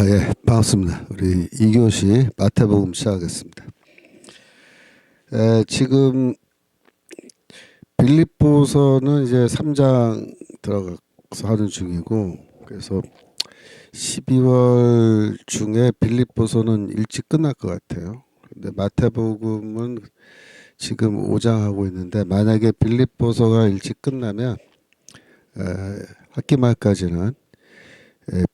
예, 반갑습니다. 우리 2교시 마태복음 시작하겠습니다. 지금 빌립보서는 이제 3장 들어가서 하는 중이고, 그래서 12월 중에 빌립보서는 일찍 끝날 것 같아요. 근데 마태복음은 지금 5장 하고 있는데, 만약에 빌립보서가 일찍 끝나면 에, 학기 말까지는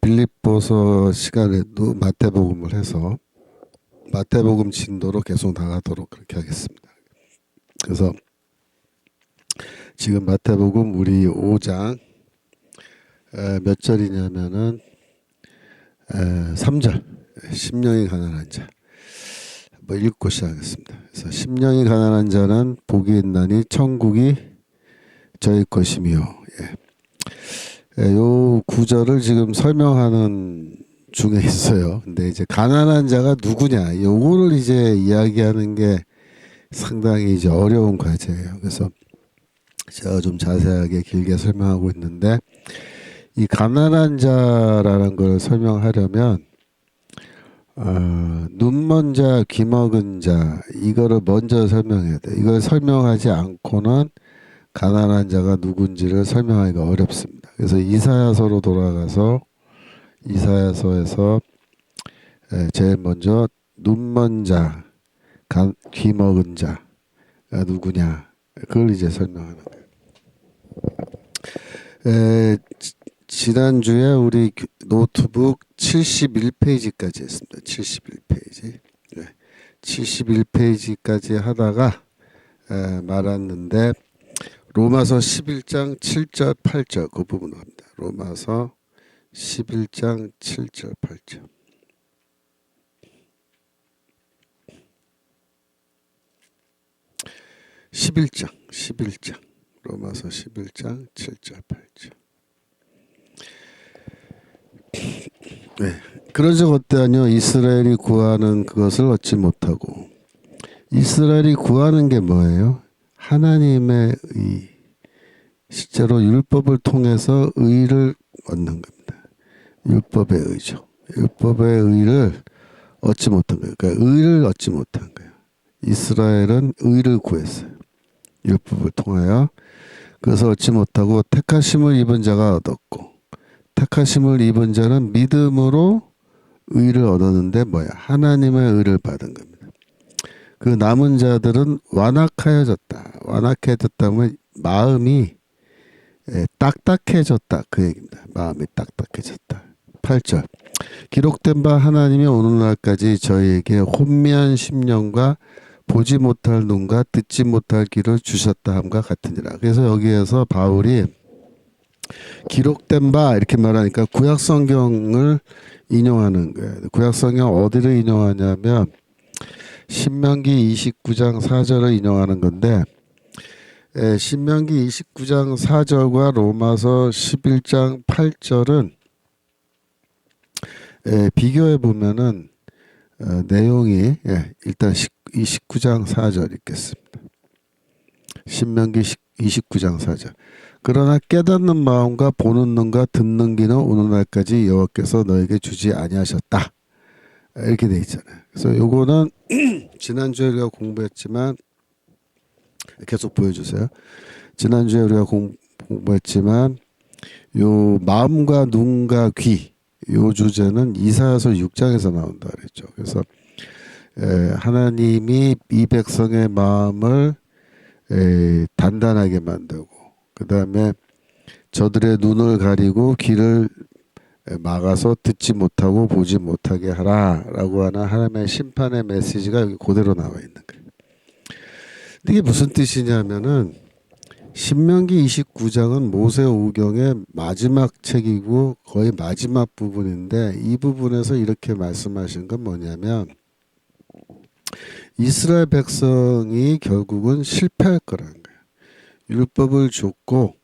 빌립보서 시간에도 마태복음을 해서 마태복음 진도로 계속 나가도록 그렇게 하겠습니다. 그래서 지금 마태복음 우리 5장 몇 절이냐면은 3절 심령이 가난한 자 읽고 시작하겠습니다. 그래서 심령이 가난한 자는 복이 있나니 천국이 저희 것이며 요 구절을 지금 설명하는 중에 있어요. 근데 이제 가난한 자가 누구냐, 요거를 이제 이야기하는 게 상당히 이제 어려운 과제예요. 그래서 제가 좀 자세하게 길게 설명하고 있는데, 이 가난한 자라는 걸 설명하려면 눈먼 자, 귀 먹은 자, 이거를 먼저 설명해야 돼. 이걸 설명하지 않고는 가난한 자가 누군지를 설명하기가 어렵습니다. 그래서 이사야서로 돌아가서 이사야서에서 제일 먼저 눈먼 자, 귀 먹은 자가 누구냐, 그걸 이제 설명하는 거예요. 지난주에 우리 노트북 71페이지까지 했습니다. 71페이지. 71페이지까지 하다가 말았는데, 로마서 11장 7절 8절 그 부분을 합니다. 로마서 11장 7절 8절. 로마서 11장 7절 8절. 그러적 어떠하뇨? 이스라엘이 구하는 그것을 얻지 못하고. 이스라엘이 구하는 게 뭐예요? 하나님의 의. 실제로 율법을 통해서 의를 얻는 겁니다. 율법의 의죠. 율법의 의를 얻지 못한 거예요. 그러니까 의를 얻지 못한 거예요. 이스라엘은 의를 구했어요. 율법을 통하여. 그래서 얻지 못하고 택하심을 입은 자가 얻었고, 택하심을 입은 자는 믿음으로 의를 얻었는데 뭐야? 하나님의 의를 받은 겁니다. 그 남은 자들은 완악하여졌다. 완악해졌다면 마음이 딱딱해졌다, 그 얘기입니다. 마음이 딱딱해졌다. 8절. 기록된 바 하나님이 오늘날까지 저희에게 혼미한 심령과 보지 못할 눈과 듣지 못할 귀를 주셨다 함과 같으니라. 그래서 여기에서 바울이 기록된 바 이렇게 말하니까 구약 성경을 인용하는 거예요. 구약 성경 어디를 인용하냐면 신명기 29장 4절을 인용하는 건데, 신명기 29장 4절과 로마서 11장 8절은 비교해 보면은 내용이 일단 29장 4절 읽겠습니다. 신명기 29장 4절. 그러나 깨닫는 마음과 보는 눈과 듣는 귀는 오늘날까지 여호와께서 너에게 주지 아니하셨다. 이렇게 돼 있잖아요. 그래서 요거는 지난주에 우리가 공부했지만 계속 보여주세요. 지난주에 우리가 공부했지만 요 마음과 눈과 귀, 요 주제는 이사야서 6장에서 나온다 그랬죠. 그래서 하나님이 이 백성의 마음을 단단하게 만들고, 그 다음에 저들의 눈을 가리고 귀를 막아서 듣지 못하고 보지 못하게 하라라고 하는 하나님의 심판의 메시지가 여기 그대로 나와 있는 거예요. 근데 이게 무슨 뜻이냐면은 신명기 29장은 모세오경의 마지막 책이고 거의 마지막 부분인데, 이 부분에서 이렇게 말씀하신 건 뭐냐면 이스라엘 백성이 결국은 실패할 거라는 거예요. 율법을 줬고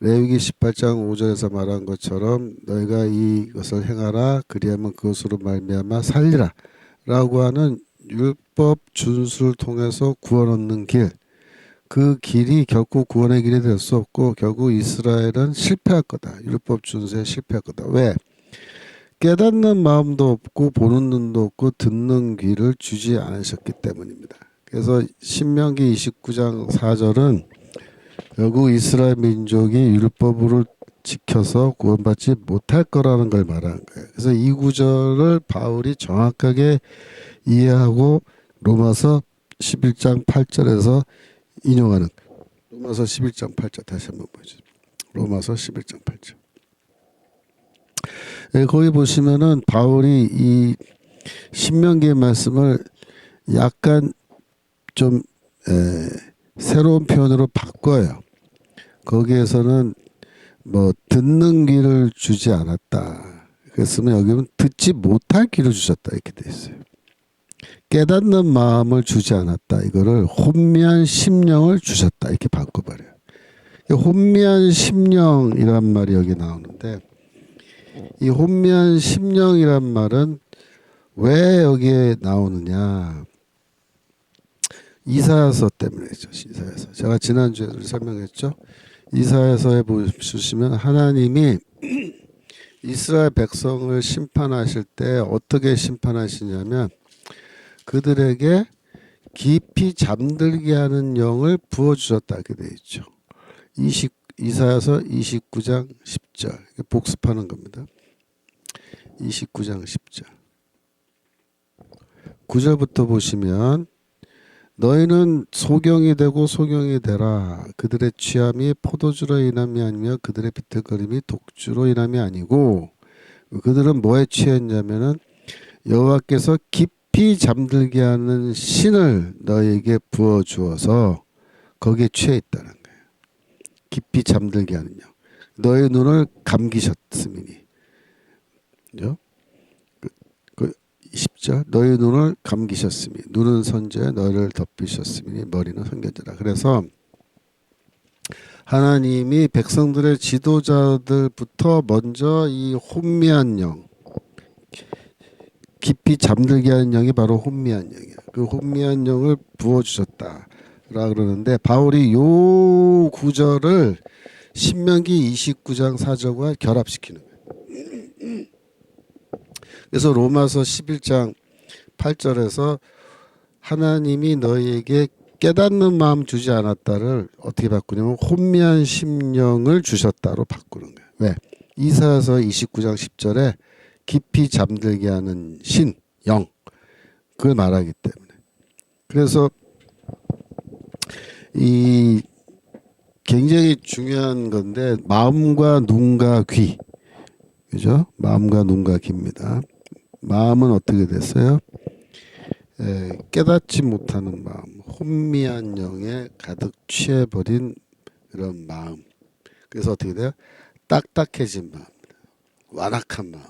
레위기 18장 5절에서 말한 것처럼 너희가 이것을 행하라 그리하면 그것으로 말미암아 살리라 라고 하는 율법 준수를 통해서 구원 얻는 길, 그 길이 결코 구원의 길이 될 수 없고 결국 이스라엘은 실패할 거다. 율법 준수에 실패할 거다. 왜? 깨닫는 마음도 없고 보는 눈도 없고 듣는 귀를 주지 않으셨기 때문입니다. 그래서 신명기 29장 4절은 결국 이스라엘 민족이 율법을 지켜서 구원받지 못할 거라는 걸 말하는 거예요. 그래서 이 구절을 바울이 정확하게 이해하고 로마서 11장 8절에서 인용하는 로마서 11장 8절 다시 한번 보여주세요. 로마서 11장 8절. 거기 보시면은 바울이 이 신명기의 말씀을 약간 좀 새로운 표현으로 바꿔요. 거기에서는 뭐 듣는 귀를 주지 않았다. 그랬으면 여기는 듣지 못할 귀를 주셨다 이렇게 돼 있어요. 깨닫는 마음을 주지 않았다. 이거를 혼미한 심령을 주셨다 이렇게 바꿔버려요. 혼미한 심령이란 말이 여기 나오는데 이 혼미한 심령이란 말은 왜 여기에 나오느냐? 이사야서 때문이죠. 이사야서. 제가 지난주에 설명했죠. 이사야서에 보시면 하나님이 이스라엘 백성을 심판하실 때 어떻게 심판하시냐면 그들에게 깊이 잠들게 하는 영을 부어주셨다 이렇게 되어 있죠. 이사야서 29장 10절 복습하는 겁니다. 29장 10절 9절부터 보시면 너희는 소경이 되고 소경이 되라. 그들의 취함이 포도주로 인함이 아니며 그들의 비틀거림이 독주로 인함이 아니고 그들은 뭐에 취했냐면은 여호와께서 깊이 잠들게 하는 신을 너희에게 부어주어서 거기에 취해 있다는 거예요. 깊이 잠들게 하는 영. 너의 눈을 감기셨음이니. 그죠? 10절 너희 눈을 감기셨으니 눈은 선지에 너희를 덮이셨으니 머리는 선견자라. 그래서 하나님이 백성들의 지도자들부터 먼저 이 혼미한 영 깊이 잠들게 하는 영이 바로 혼미한 영이야. 그 혼미한 영을 부어주셨다라 그러는데 바울이 요 구절을 신명기 29장 4절과 결합시키는 거예요. 그래서 로마서 11장 8절에서 하나님이 너희에게 깨닫는 마음 주지 않았다를 어떻게 바꾸냐면 혼미한 심령을 주셨다로 바꾸는 거예요. 왜? 이사야서 29장 10절에 깊이 잠들게 하는 신, 영 그걸 말하기 때문에. 그래서 이 굉장히 중요한 건데 마음과 눈과 귀 그죠? 마음과 눈과 귀입니다. 마음은 어떻게 됐어요? 깨닫지 못하는 마음, 혼미한 영에 가득 취해버린 그런 마음. 그래서 어떻게 돼요? 딱딱해진 마음, 완악한 마음.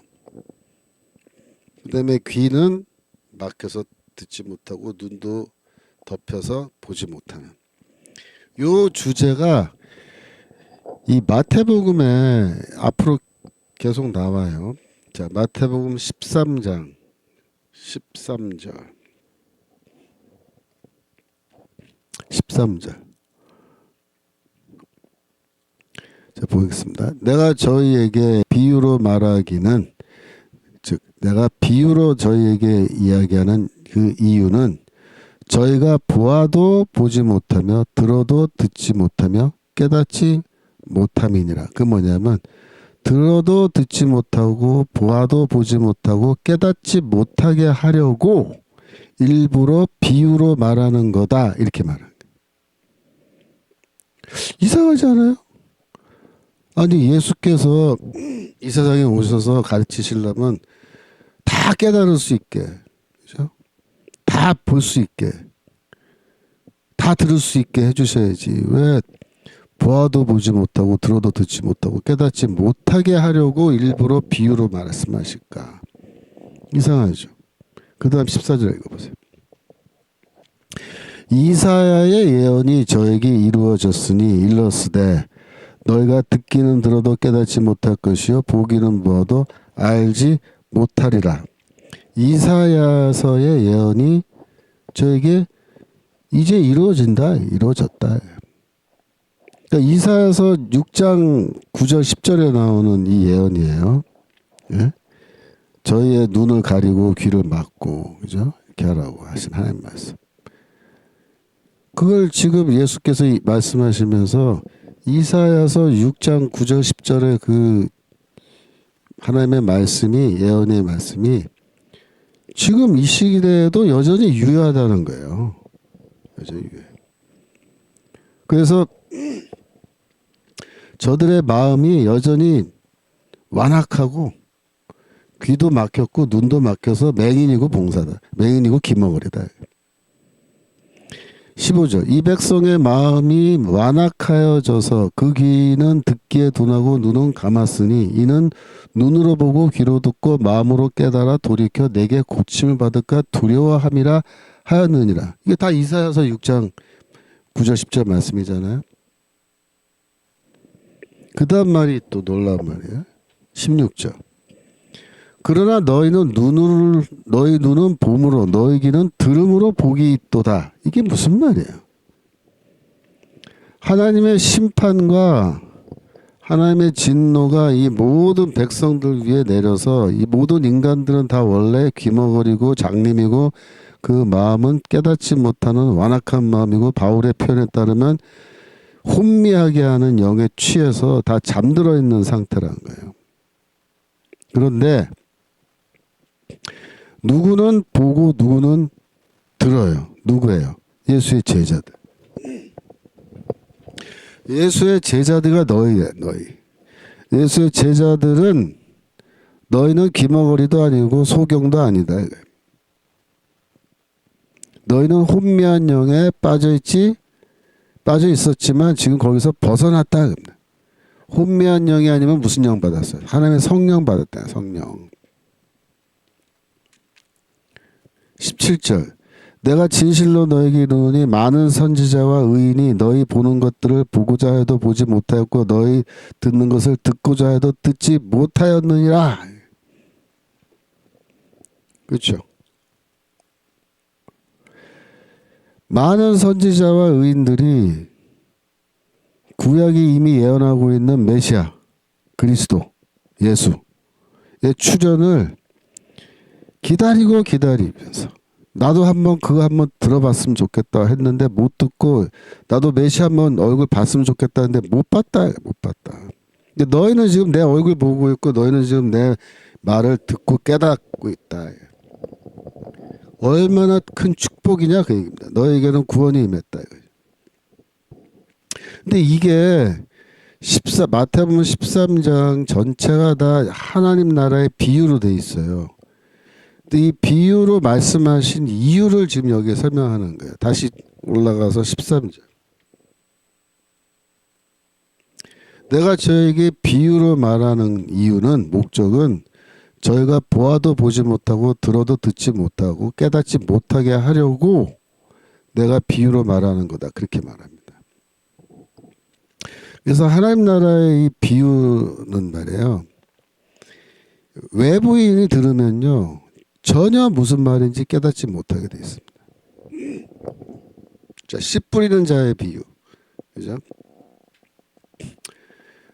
그 다음에 귀는 막혀서 듣지 못하고 눈도 덮여서 보지 못하는. 요 주제가 이 마태복음에 앞으로 계속 나와요. 자, 마태복음 13장 13절 13절 자 보겠습니다. 내가 저희에게 비유로 말하기는 즉 내가 비유로 저희에게 이야기하는 그 이유는 저희가 보아도 보지 못하며 들어도 듣지 못하며 깨닫지 못함이니라. 그 뭐냐면 들어도 듣지 못하고 보아도 보지 못하고 깨닫지 못하게 하려고 일부러 비유로 말하는 거다 이렇게 말하는 거예요. 이상하지 않아요? 아니 예수께서 이 세상에 오셔서 가르치시려면 다 깨달을 수 있게 그죠? 다 볼 수 있게 다 들을 수 있게 해주셔야지 왜 보아도 보지 못하고 들어도 듣지 못하고 깨닫지 못하게 하려고 일부러 비유로 말씀하실까? 이상하죠. 그 다음 14절 읽어보세요. 이사야의 예언이 저에게 이루어졌으니 일렀으되 너희가 듣기는 들어도 깨닫지 못할 것이요 보기는 보아도 알지 못하리라. 이사야서의 예언이 저에게 이제 이루어진다. 이루어졌다. 그러니까 이사야서 6장 9절 10절에 나오는 이 예언이에요. 예? 저희의 눈을 가리고 귀를 막고, 그죠? 이렇게 하라고 하신 하나님 말씀. 그걸 지금 예수께서 말씀하시면서 이사야서 6장 9절 10절의 그 하나님의 말씀이, 예언의 말씀이 지금 이 시대에도 여전히 유효하다는 거예요. 여전히 유효해요. 그래서 저들의 마음이 여전히 완악하고 귀도 막혔고 눈도 막혀서 맹인이고 봉사다. 맹인이고 기머거리다. 15절 이 백성의 마음이 완악하여져서 그 귀는 듣기에 둔하고 눈은 감았으니 이는 눈으로 보고 귀로 듣고 마음으로 깨달아 돌이켜 내게 고침을 받을까 두려워함이라 하였느니라. 이게 다 이사야서 6장 9절 10절 말씀이잖아요. 그 다음 말이 또 놀라운 말이에요. 16절 그러나 너희 눈은 봄으로 너희 귀는 들음으로 복이 있도다. 이게 무슨 말이에요? 하나님의 심판과 하나님의 진노가 이 모든 백성들 위에 내려서 이 모든 인간들은 다 원래 귀머거리고 장님이고 그 마음은 깨닫지 못하는 완악한 마음이고 바울의 표현에 따르면 혼미하게 하는 영에 취해서 다 잠들어 있는 상태라는 거예요. 그런데 누구는 보고 누구는 들어요. 누구예요? 예수의 제자들. 예수의 제자들가 너희야, 너희. 예수의 제자들은 너희는 기머거리도 아니고 소경도 아니다. 너희는 혼미한 영에 빠져 있었지만 지금 거기서 벗어났다. 혼미한 영이 아니면 무슨 영 받았어요? 하나님의 성령 받았다. 성령. 17절 내가 진실로 너에게 이르노니 많은 선지자와 의인이 너희 보는 것들을 보고자 해도 보지 못하였고 너희 듣는 것을 듣고자 해도 듣지 못하였느니라. 그렇죠? 많은 선지자와 의인들이 구약이 이미 예언하고 있는 메시아 그리스도 예수의 출현을 기다리면서 나도 그거 한번 들어봤으면 좋겠다 했는데 못 듣고 나도 메시아 한번 얼굴 봤으면 좋겠다 했는데 못 봤다. 근데 너희는 지금 내 얼굴 보고 있고 너희는 지금 내 말을 듣고 깨닫고 있다. 얼마나 큰 축복이냐 그 얘기입니다. 너에게는 구원이 임했다. 근데 이게 마태복음 13장 전체가 다 하나님 나라의 비유로 돼 있어요. 이 비유로 말씀하신 이유를 지금 여기에 설명하는 거예요. 다시 올라가서 13절. 내가 저에게 비유로 말하는 이유는 목적은 저희가 보아도 보지 못하고 들어도 듣지 못하고 깨닫지 못하게 하려고 내가 비유로 말하는 거다. 그렇게 말합니다. 그래서 하나님 나라의 이 비유는 말이에요. 외부인이 들으면요. 전혀 무슨 말인지 깨닫지 못하게 되어 있습니다. 자, 씨 뿌리는 자의 비유. 그죠?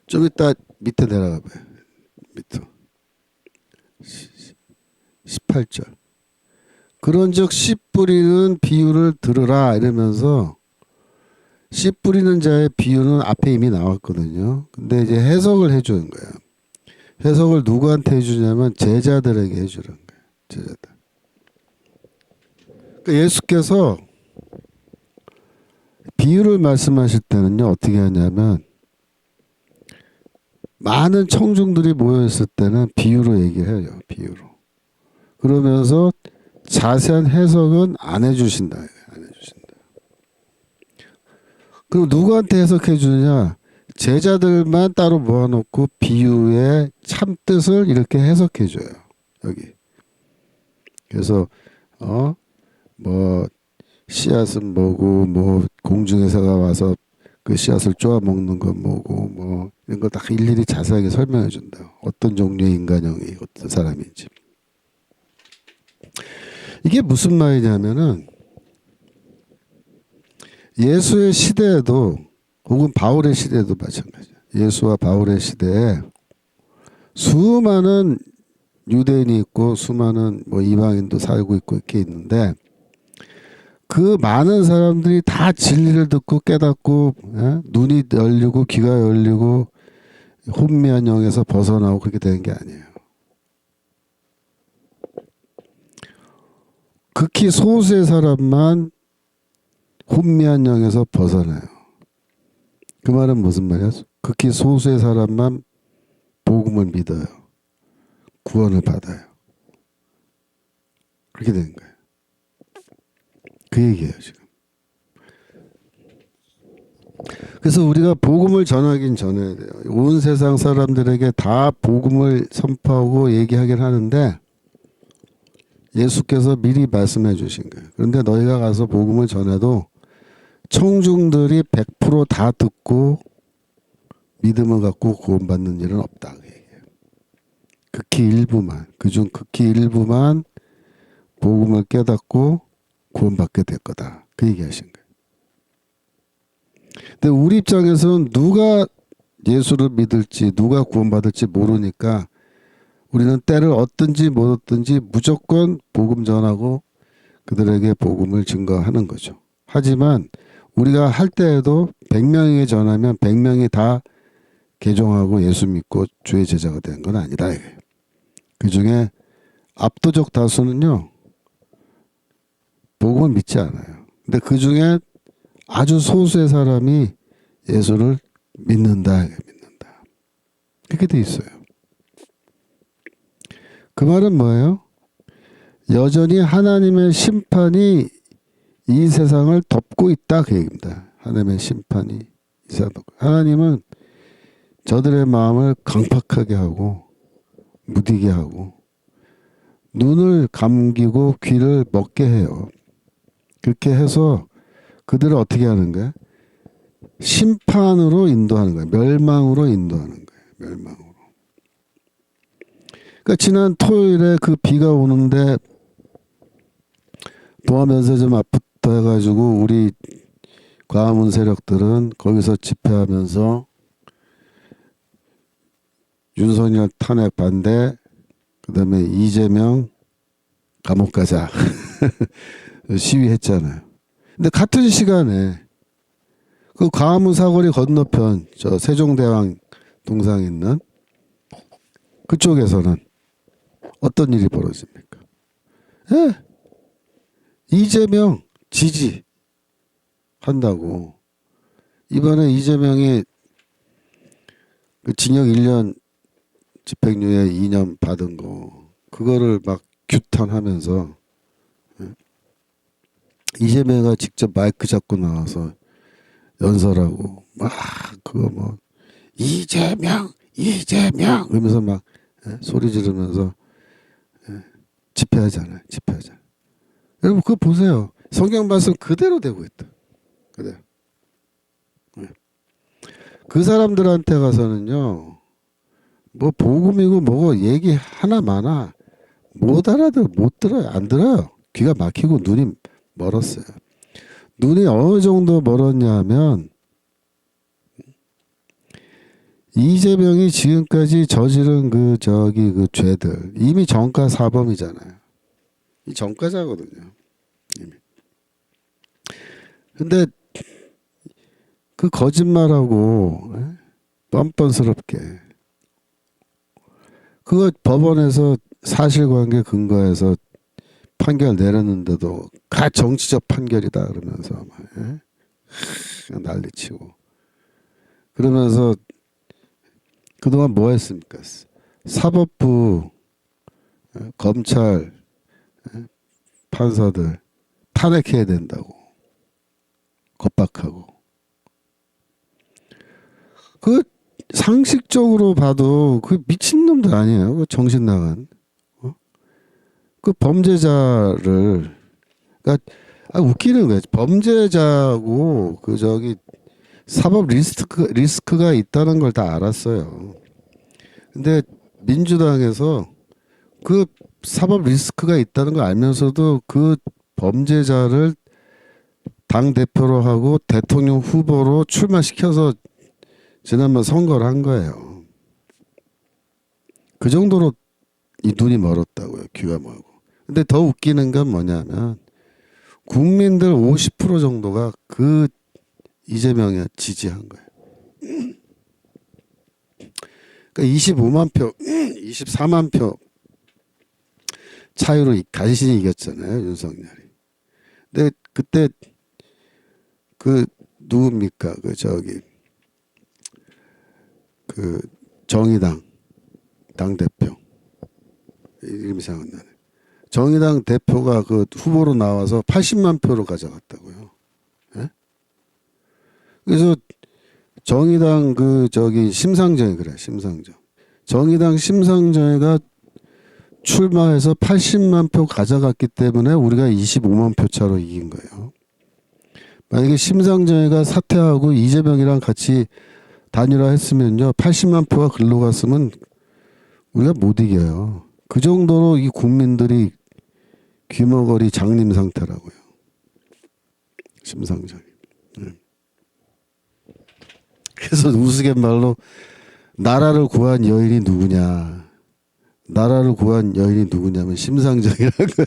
좀 이따 밑에 내려가 봐요. 밑으로. 18절. 그런즉 씨 뿌리는 비유를 들으라 이러면서 씨 뿌리는 자의 비유는 앞에 이미 나왔거든요. 근데 이제 해석을 해주는 거예요. 해석을 누구한테 해주냐면 제자들에게 해주는 거예요. 제자들. 그러니까 예수께서 비유를 말씀하실 때는요 어떻게 하냐면 많은 청중들이 모여있을 때는 비유로 얘기를 해요. 비유로. 그러면서 자세한 해석은 안 해주신다. 안 해주신다. 그럼 누구한테 해석해 주느냐? 제자들만 따로 모아놓고 비유의 참뜻을 이렇게 해석해 줘요. 여기. 그래서 뭐 씨앗은 뭐고 뭐 공중에서가 와서 그 씨앗을 쪼아 먹는 건 뭐고 뭐 이런 걸 다 일일이 자세하게 설명해 준다. 어떤 종류의 인간형이 어떤 사람인지. 이게 무슨 말이냐면은 예수의 시대에도 혹은 바울의 시대에도 마찬가지예요. 예수와 바울의 시대에 수많은 유대인이 있고 수많은 뭐 이방인도 살고 있고 이렇게 있는데 그 많은 사람들이 다 진리를 듣고 깨닫고 눈이 열리고 귀가 열리고 혼미한 영에서 벗어나고 그렇게 되는 게 아니에요. 극히 소수의 사람만 혼미한 영에서 벗어나요. 그 말은 무슨 말이야? 극히 소수의 사람만 복음을 믿어요. 구원을 받아요. 그렇게 되는 거예요. 그 얘기예요, 지금. 그래서 우리가 복음을 전하긴 전해야 돼요. 온 세상 사람들에게 다 복음을 선포하고 얘기하긴 하는데 예수께서 미리 말씀해 주신 거예요. 그런데 너희가 가서 복음을 전해도 청중들이 100%다 듣고 믿음을 갖고 구원받는 일은 없다. 그 얘기예요. 극히 일부만, 그중 극히 일부만 복음을 깨닫고 구원받게 될 거다. 그 얘기하신 거예요. 근데 우리 입장에서는 누가 예수를 믿을지 누가 구원받을지 모르니까 우리는 때를 얻든지 못 얻든지 무조건 복음 전하고 그들에게 복음을 증거하는 거죠. 하지만 우리가 할 때에도 100명에게 전하면 100명이 다 개종하고 예수 믿고 주의 제자가 되는 건 아니다. 그 중에 압도적 다수는요 복음을 믿지 않아요. 근데 그 중에 아주 소수의 사람이 예수를 믿는다. 그렇게 돼 있어요. 그 말은 뭐예요? 여전히 하나님의 심판이 이 세상을 덮고 있다. 그 얘기입니다. 하나님의 심판이 이 세상을 덮고. 하나님은 저들의 마음을 강팍하게 하고 무디게 하고 눈을 감기고 귀를 먹게 해요. 그렇게 해서 그들을 어떻게 하는 거야? 심판으로 인도하는 거야. 멸망으로 인도하는 거야. 멸망으로. 그러니까 지난 토요일에 그 비가 오는데 도하면서 좀 아프다 해가지고 우리 광화문 세력들은 거기서 집회하면서 윤석열 탄핵 반대, 그 다음에 이재명 감옥 가자 시위했잖아요. 근데 같은 시간에 그 광화문 사거리 건너편 저 세종대왕 동상 있는 그쪽에서는 어떤 일이 벌어집니까? 예. 이재명 지지 한다고. 이번에 이재명이 그 징역 1년 집행유예 2년 받은 거 그거를 막 규탄하면서 이재명가 직접 마이크 잡고 나와서 연설하고 막 그거 뭐 이재명 그러면서 막 소리 지르면서 집회하잖아요. 여러분 그거 보세요. 성경 말씀 그대로 되고 있다. 그대로. 그 사람들한테 가서는요. 뭐 복음이고 뭐고 얘기 하나 많아 못 알아들어 못 들어요. 안 들어요. 귀가 막히고 눈이 멀었어요. 눈이 어느 정도 멀었냐 하면 이재명이 지금까지 저지른 그 죄들 이미 전과 사범이잖아요. 이 전과자거든요. 이미. 근데 그 거짓말하고 뻔뻔스럽게 그거 법원에서 사실관계 근거해서 판결 내렸는데도 가 정치적 판결이다 그러면서 막 난리치고 그러면서 그동안 뭐 했습니까? 사법부, 검찰, 판사들 탄핵해야 된다고 겁박하고 그 상식적으로 봐도 그 미친놈들 아니에요. 그 정신 나간 그 범죄자를 그러니까 웃기는 거예요. 범죄자고 그 사법 리스크가 있다는 걸 다 알았어요. 근데 민주당에서 그 사법 리스크가 있다는 걸 알면서도 그 범죄자를 당 대표로 하고 대통령 후보로 출마시켜서 지난번 선거를 한 거예요. 그 정도로 이 눈이 멀었다고요. 귀가 멀고. 근데 더 웃기는 건 뭐냐면 국민들 50% 정도가 그 이재명이 지지한 거예요. 그러니까 25만 표, 24만 표 차이로 간신히 이겼잖아요, 윤석열이. 근데 그때 그 누굽니까? 그 정의당 당대표 이름이 생각나네. 정의당 대표가 그 후보로 나와서 80만 표로 가져갔다고요. 예? 그래서 정의당 심상정이 그래, 심상정. 정의당 심상정이가 출마해서 80만 표 가져갔기 때문에 우리가 25만 표 차로 이긴 거예요. 만약에 심상정이가 사퇴하고 이재명이랑 같이 단일화했으면요, 80만 표가 글로 갔으면 우리가 못 이겨요. 그 정도로 이 국민들이 귀머거리 장님 상태라고요. 심상정이. 그래서 우스갯말로 나라를 구한 여인이 누구냐. 나라를 구한 여인이 누구냐면 심상정이라는 거야.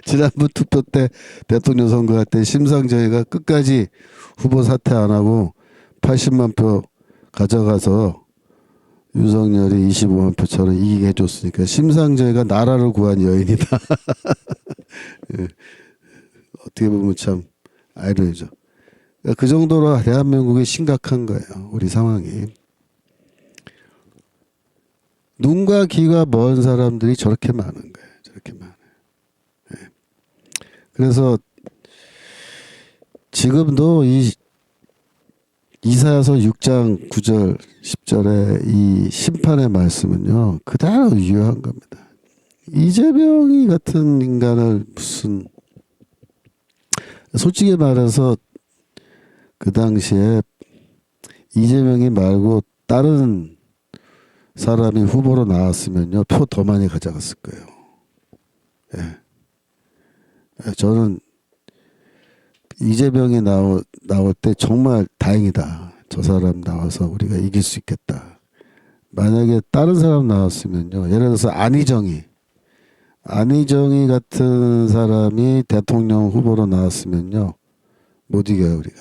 지난번 투표 때 대통령 선거할 때 심상정이가 끝까지 후보 사퇴 안 하고 80만 표 가져가서 윤석열이 25만 표처럼 이기게 해줬으니까 심상정이가 나라를 구한 여인이다. 예. 어떻게 보면 참 아이러니죠. 그 정도로 대한민국이 심각한 거예요. 우리 상황이. 눈과 귀가 먼 사람들이 저렇게 많은 거예요. 저렇게 많아요. 네. 그래서 지금도 이 이사야서 6장 9절 10절의 이 심판의 말씀은요. 그대로 유효한 겁니다. 이재명이 같은 인간을 무슨 솔직히 말해서 그 당시에 이재명이 말고 다른 사람이 후보로 나왔으면요 표 더 많이 가져갔을 거예요. 예. 저는 이재명이 나올 때 정말 다행이다. 저 사람 나와서 우리가 이길 수 있겠다. 만약에 다른 사람 나왔으면요, 예를 들어서 안희정이 같은 사람이 대통령 후보로 나왔으면요 못 이겨요. 우리가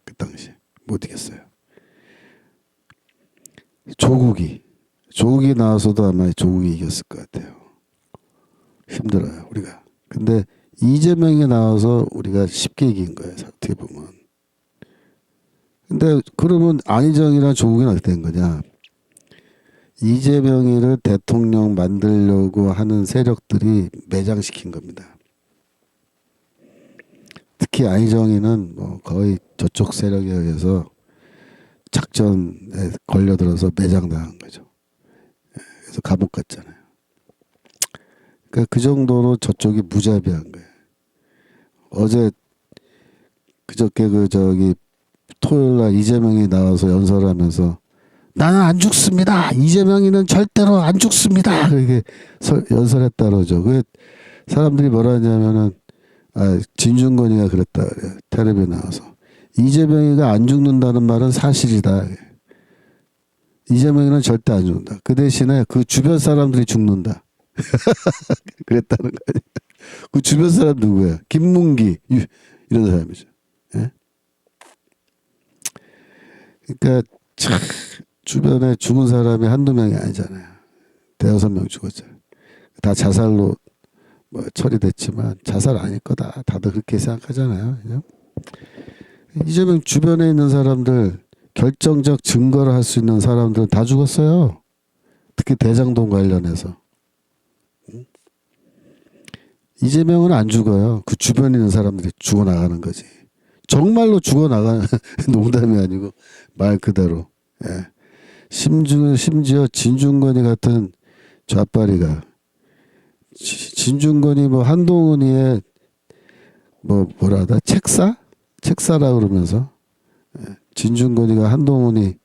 그 당시 못 이겼어요. 조국이 나와서도 아마 조국이 이겼을 것 같아요. 힘들어요, 우리가. 근데 이재명이 나와서 우리가 쉽게 이긴 거예요, 어떻게 보면. 근데 그러면 안희정이랑 조국이는 어떻게 된 거냐? 이재명이를 대통령 만들려고 하는 세력들이 매장시킨 겁니다. 특히 안희정이는 뭐 거의 저쪽 세력에 의해서 작전에 걸려들어서 매장당한 거죠. 그래서 감옥 갔잖아요. 그러니까 그 정도로 저쪽이 무자비한 거예요. 어제 그저께 토요일 날 이재명이 나와서 연설하면서 나는 안 죽습니다. 이재명이는 절대로 안 죽습니다. 그렇게 연설했다 그러죠. 그 사람들이 뭐라 하냐면은 진중권이가 그랬다 그래요. 텔레비에 나와서 이재명이가 안 죽는다는 말은 사실이다. 이재명이는 절대 안 죽는다. 그 대신에 그 주변 사람들이 죽는다. 그랬다는 거 아니야. 그 주변 사람 누구야? 김문기 이런 사람이죠. 예? 그러니까 참 주변에 죽은 사람이 한두 명이 아니잖아요. 대여섯 명 죽었잖아요. 다 자살로 뭐 처리됐지만 자살 아닐 거다. 다들 그렇게 생각하잖아요. 그죠? 이재명 주변에 있는 사람들, 결정적 증거를 할 수 있는 사람들은 다 죽었어요. 특히 대장동 관련해서. 이재명은 안 죽어요. 그 주변에 있는 사람들이 죽어나가는 거지. 정말로 죽어나가는 농담이 아니고 말 그대로. 예. 심지어 진중권이 같은 좌파리가 진중권이 뭐 한동훈이의 뭐라 하다 책사라 그러면서 진중권이가 한동훈이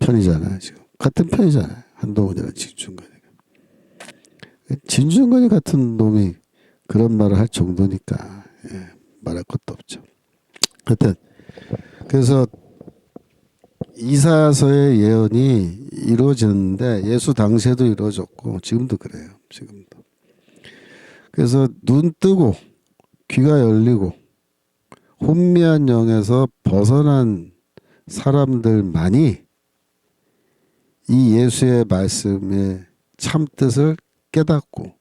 편이잖아요. 지금 같은 편이잖아요. 한동훈이랑 진중권이 같은 놈이 그런 말을 할 정도니까 말할 것도 없죠. 하여튼 그래서 이사야서의 예언이 이루어졌는데 예수 당시에도 이루어졌고 지금도 그래요. 지금도. 그래서 눈 뜨고 귀가 열리고 혼미한 영에서 벗어난 사람들만이 이 예수의 말씀의 참 뜻을 깨닫고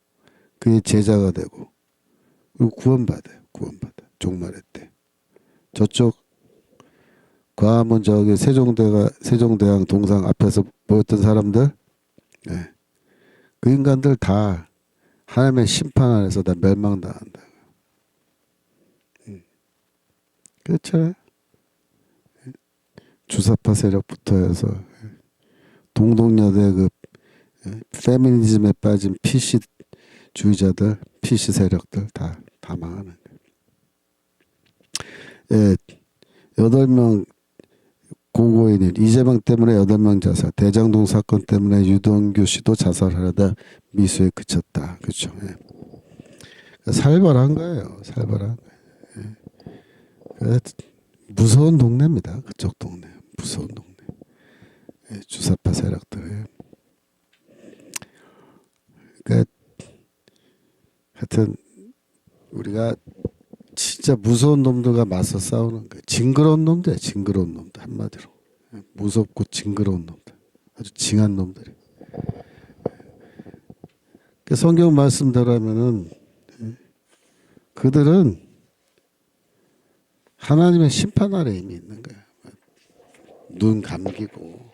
그의 제자가 되고 그리고 구원받아요. 종말의 때. 저쪽 광화문 저기 세종대왕 동상 앞에서 모였던 사람들, 네. 그 인간들 다 하나님의 심판 안에서 다 멸망당한다. 그렇죠? 주사파 세력부터 해서 동독여대 그 페미니즘에 빠진 PC주의자들, PC 세력들 다 망하는 거예요. 예, 8명 고고인이 이재명 때문에 8명 자살, 대장동 사건 때문에 유동규 씨도 자살하려다 미수에 그쳤다. 그렇죠? 예. 살벌한 거예요. 살벌한 거예요. 예. 무서운 동네입니다. 그쪽 동네. 무서운 동네. 예, 주사파 세력들. 그러니까 하여튼 우리가 진짜 무서운 놈들과 맞서 싸우는 거예요. 징그러운 놈들, 징그러운 놈들 한마디로. 무섭고 징그러운 놈들. 아주 징한 놈들이. 성경 말씀대로라면은 그들은 하나님의 심판 아래 이미 있는 거예요. 눈 감기고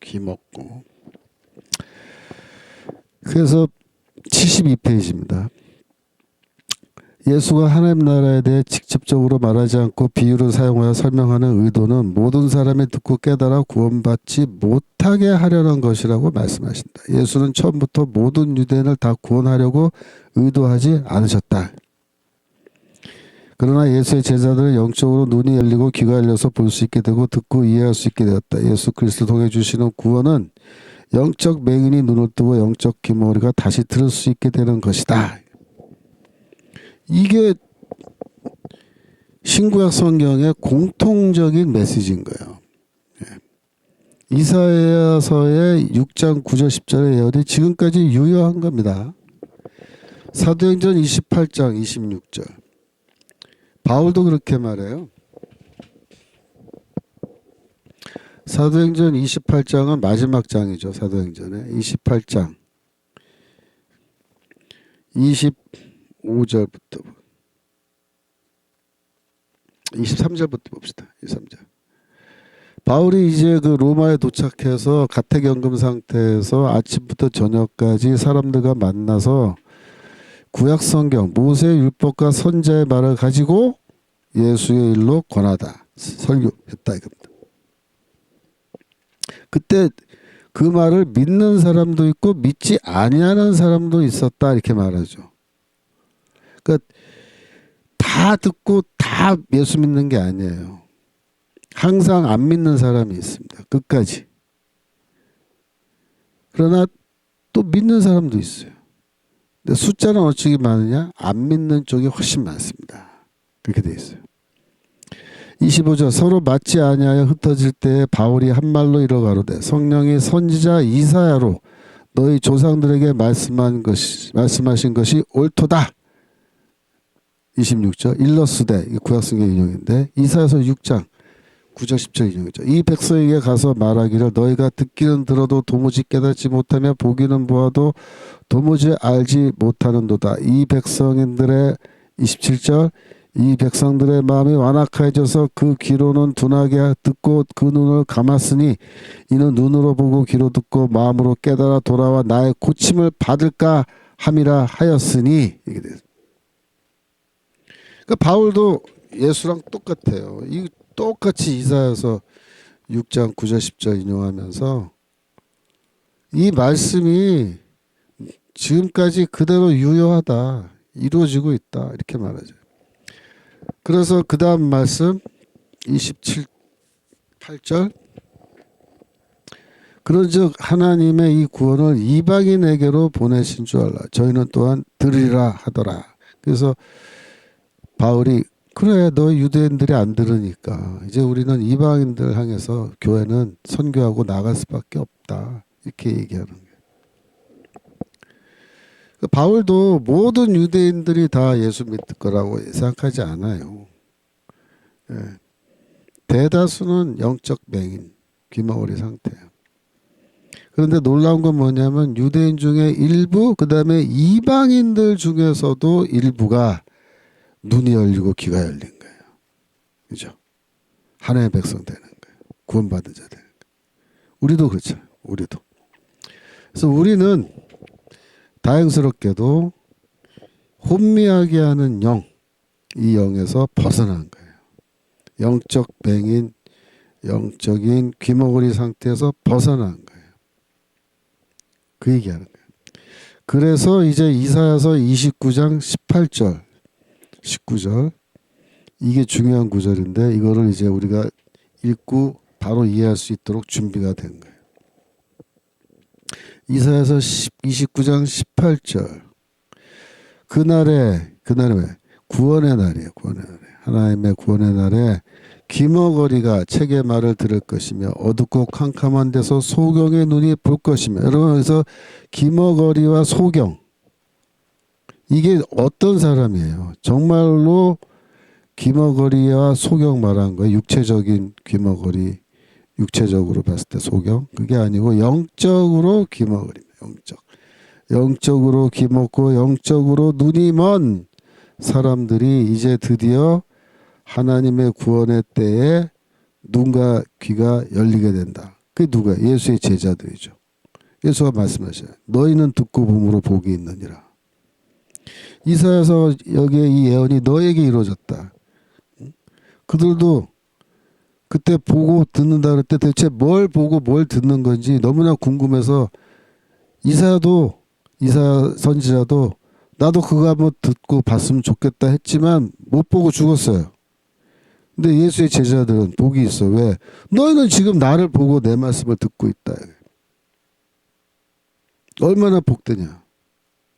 귀 먹고. 그래서 72페이지입니다. 예수가 하나님 나라에 대해 직접적으로 말하지 않고 비유를 사용하여 설명하는 의도는 모든 사람이 듣고 깨달아 구원받지 못하게 하려는 것이라고 말씀하신다. 예수는 처음부터 모든 유대인을 다 구원하려고 의도하지 않으셨다. 그러나 예수의 제자들은 영적으로 눈이 열리고 귀가 열려서 볼 수 있게 되고 듣고 이해할 수 있게 되었다. 예수 그리스도 통해 주시는 구원은 영적 맹인이 눈을 뜨고 영적 귀머리가 다시 들을 수 있게 되는 것이다. 이게 신구약 성경의 공통적인 메시지인 거예요. 이사야서의 6장 9절 10절의 예언이 지금까지 유효한 겁니다. 사도행전 28장 26절. 바울도 그렇게 말해요. 사도행전 28장은 마지막 장이죠. 사도행전에 28장 25절부터 23절부터 봅시다. 23절. 바울이 이제 그 로마에 도착해서 가택연금 상태에서 아침부터 저녁까지 사람들과 만나서 구약 성경 모세의 율법과 선자의 말을 가지고 예수의 일로 권하다 설교했다 이겁니다. 그때 그 말을 믿는 사람도 있고 믿지 아니하는 사람도 있었다 이렇게 말하죠. 그러니까 다 듣고 다 예수 믿는 게 아니에요. 항상 안 믿는 사람이 있습니다. 끝까지. 그러나 또 믿는 사람도 있어요. 근데 숫자는 어찌 많으냐? 안 믿는 쪽이 훨씬 많습니다. 그렇게 돼 있어요. 25절 서로 맞지 아니하여 흩어질 때에 바울이 한 말로 이러가로되 성령이 선지자 이사야로 너희 조상들에게 말씀하신 것이 옳도다. 26절 일러스되 구약성경 인용인데 이사야서 6장 9절 10절 인용이죠. 이 백성에게 가서 말하기를 너희가 듣기는 들어도 도무지 깨닫지 못하며 보기는 보아도 도무지 알지 못하는도다. 이 백성인들의 27절 이 백성들의 마음이 완악해져서 그 귀로는 둔하게 듣고 그 눈을 감았으니 이는 눈으로 보고 귀로 듣고 마음으로 깨달아 돌아와 나의 고침을 받을까 함이라 하였으니 이게 돼요. 그러니까 바울도 예수랑 똑같아요. 이 똑같이 이사야서 6장 9절 10절 인용하면서 이 말씀이 지금까지 그대로 유효하다. 이루어지고 있다. 이렇게 말하죠. 그래서 그 다음 말씀 28절 그런즉 하나님의 이 구원을 이방인에게로 보내신 줄 알라. 저희는 또한 들으리라 하더라. 그래서 바울이 그래, 너 유대인들이 안 들으니까 이제 우리는 이방인들 향해서 교회는 선교하고 나갈 수밖에 없다. 이렇게 얘기하는 거예요. 바울도 모든 유대인들이 다 예수 믿을 거라고 생각하지 않아요. 예. 대다수는 영적 맹인, 귀머거리 상태예요. 그런데 놀라운 건 뭐냐면 유대인 중에 일부, 그 다음에 이방인들 중에서도 일부가 눈이 열리고 귀가 열린 거예요. 그죠? 하나님의 백성 되는 거예요. 구원받은 자 되는 거예요. 우리도 그렇잖아요. 우리도. 그래서 우리는 다행스럽게도 혼미하게 하는 영, 이 영에서 벗어난 거예요. 영적 맹인, 영적인 귀머거리 상태에서 벗어난 거예요. 그 얘기하는 거예요. 그래서 이제 이사야서 29장 18절, 19절, 이게 중요한 구절인데 이거를 이제 우리가 읽고 바로 이해할 수 있도록 준비가 된 거예요. 이사야서 29장 18절. 그날에 왜? 구원의 날이에요. 구원의 날에. 하나님의 구원의 날에 귀머거리가 책의 말을 들을 것이며 어둡고 캄캄한 데서 소경의 눈이 볼 것이며. 여러분, 그래서 귀머거리와 소경, 이게 어떤 사람이에요? 정말로 귀머거리와 소경 말한 거예요. 육체적인 귀머거리, 육체적으로 봤을 때 소경, 그게 아니고 영적으로 귀머거리입니다. 영적으로 귀먹고 영적으로 눈이 먼 사람들이 이제 드디어 하나님의 구원의 때에 눈과 귀가 열리게 된다. 그게 누구야? 예수의 제자들이죠. 예수가 말씀하셔요. 너희는 듣고 봄으로 복이 있느니라. 이사야서 여기에 이 예언이 너에게 이루어졌다. 그들도 그때 보고 듣는다 그럴 때 대체 뭘 보고 뭘 듣는 건지 너무나 궁금해서 이사야 선지자도 나도 그거 한번 듣고 봤으면 좋겠다 했지만 못 보고 죽었어요. 근데 예수의 제자들은 복이 있어. 왜? 너희는 지금 나를 보고 내 말씀을 듣고 있다. 얼마나 복되냐.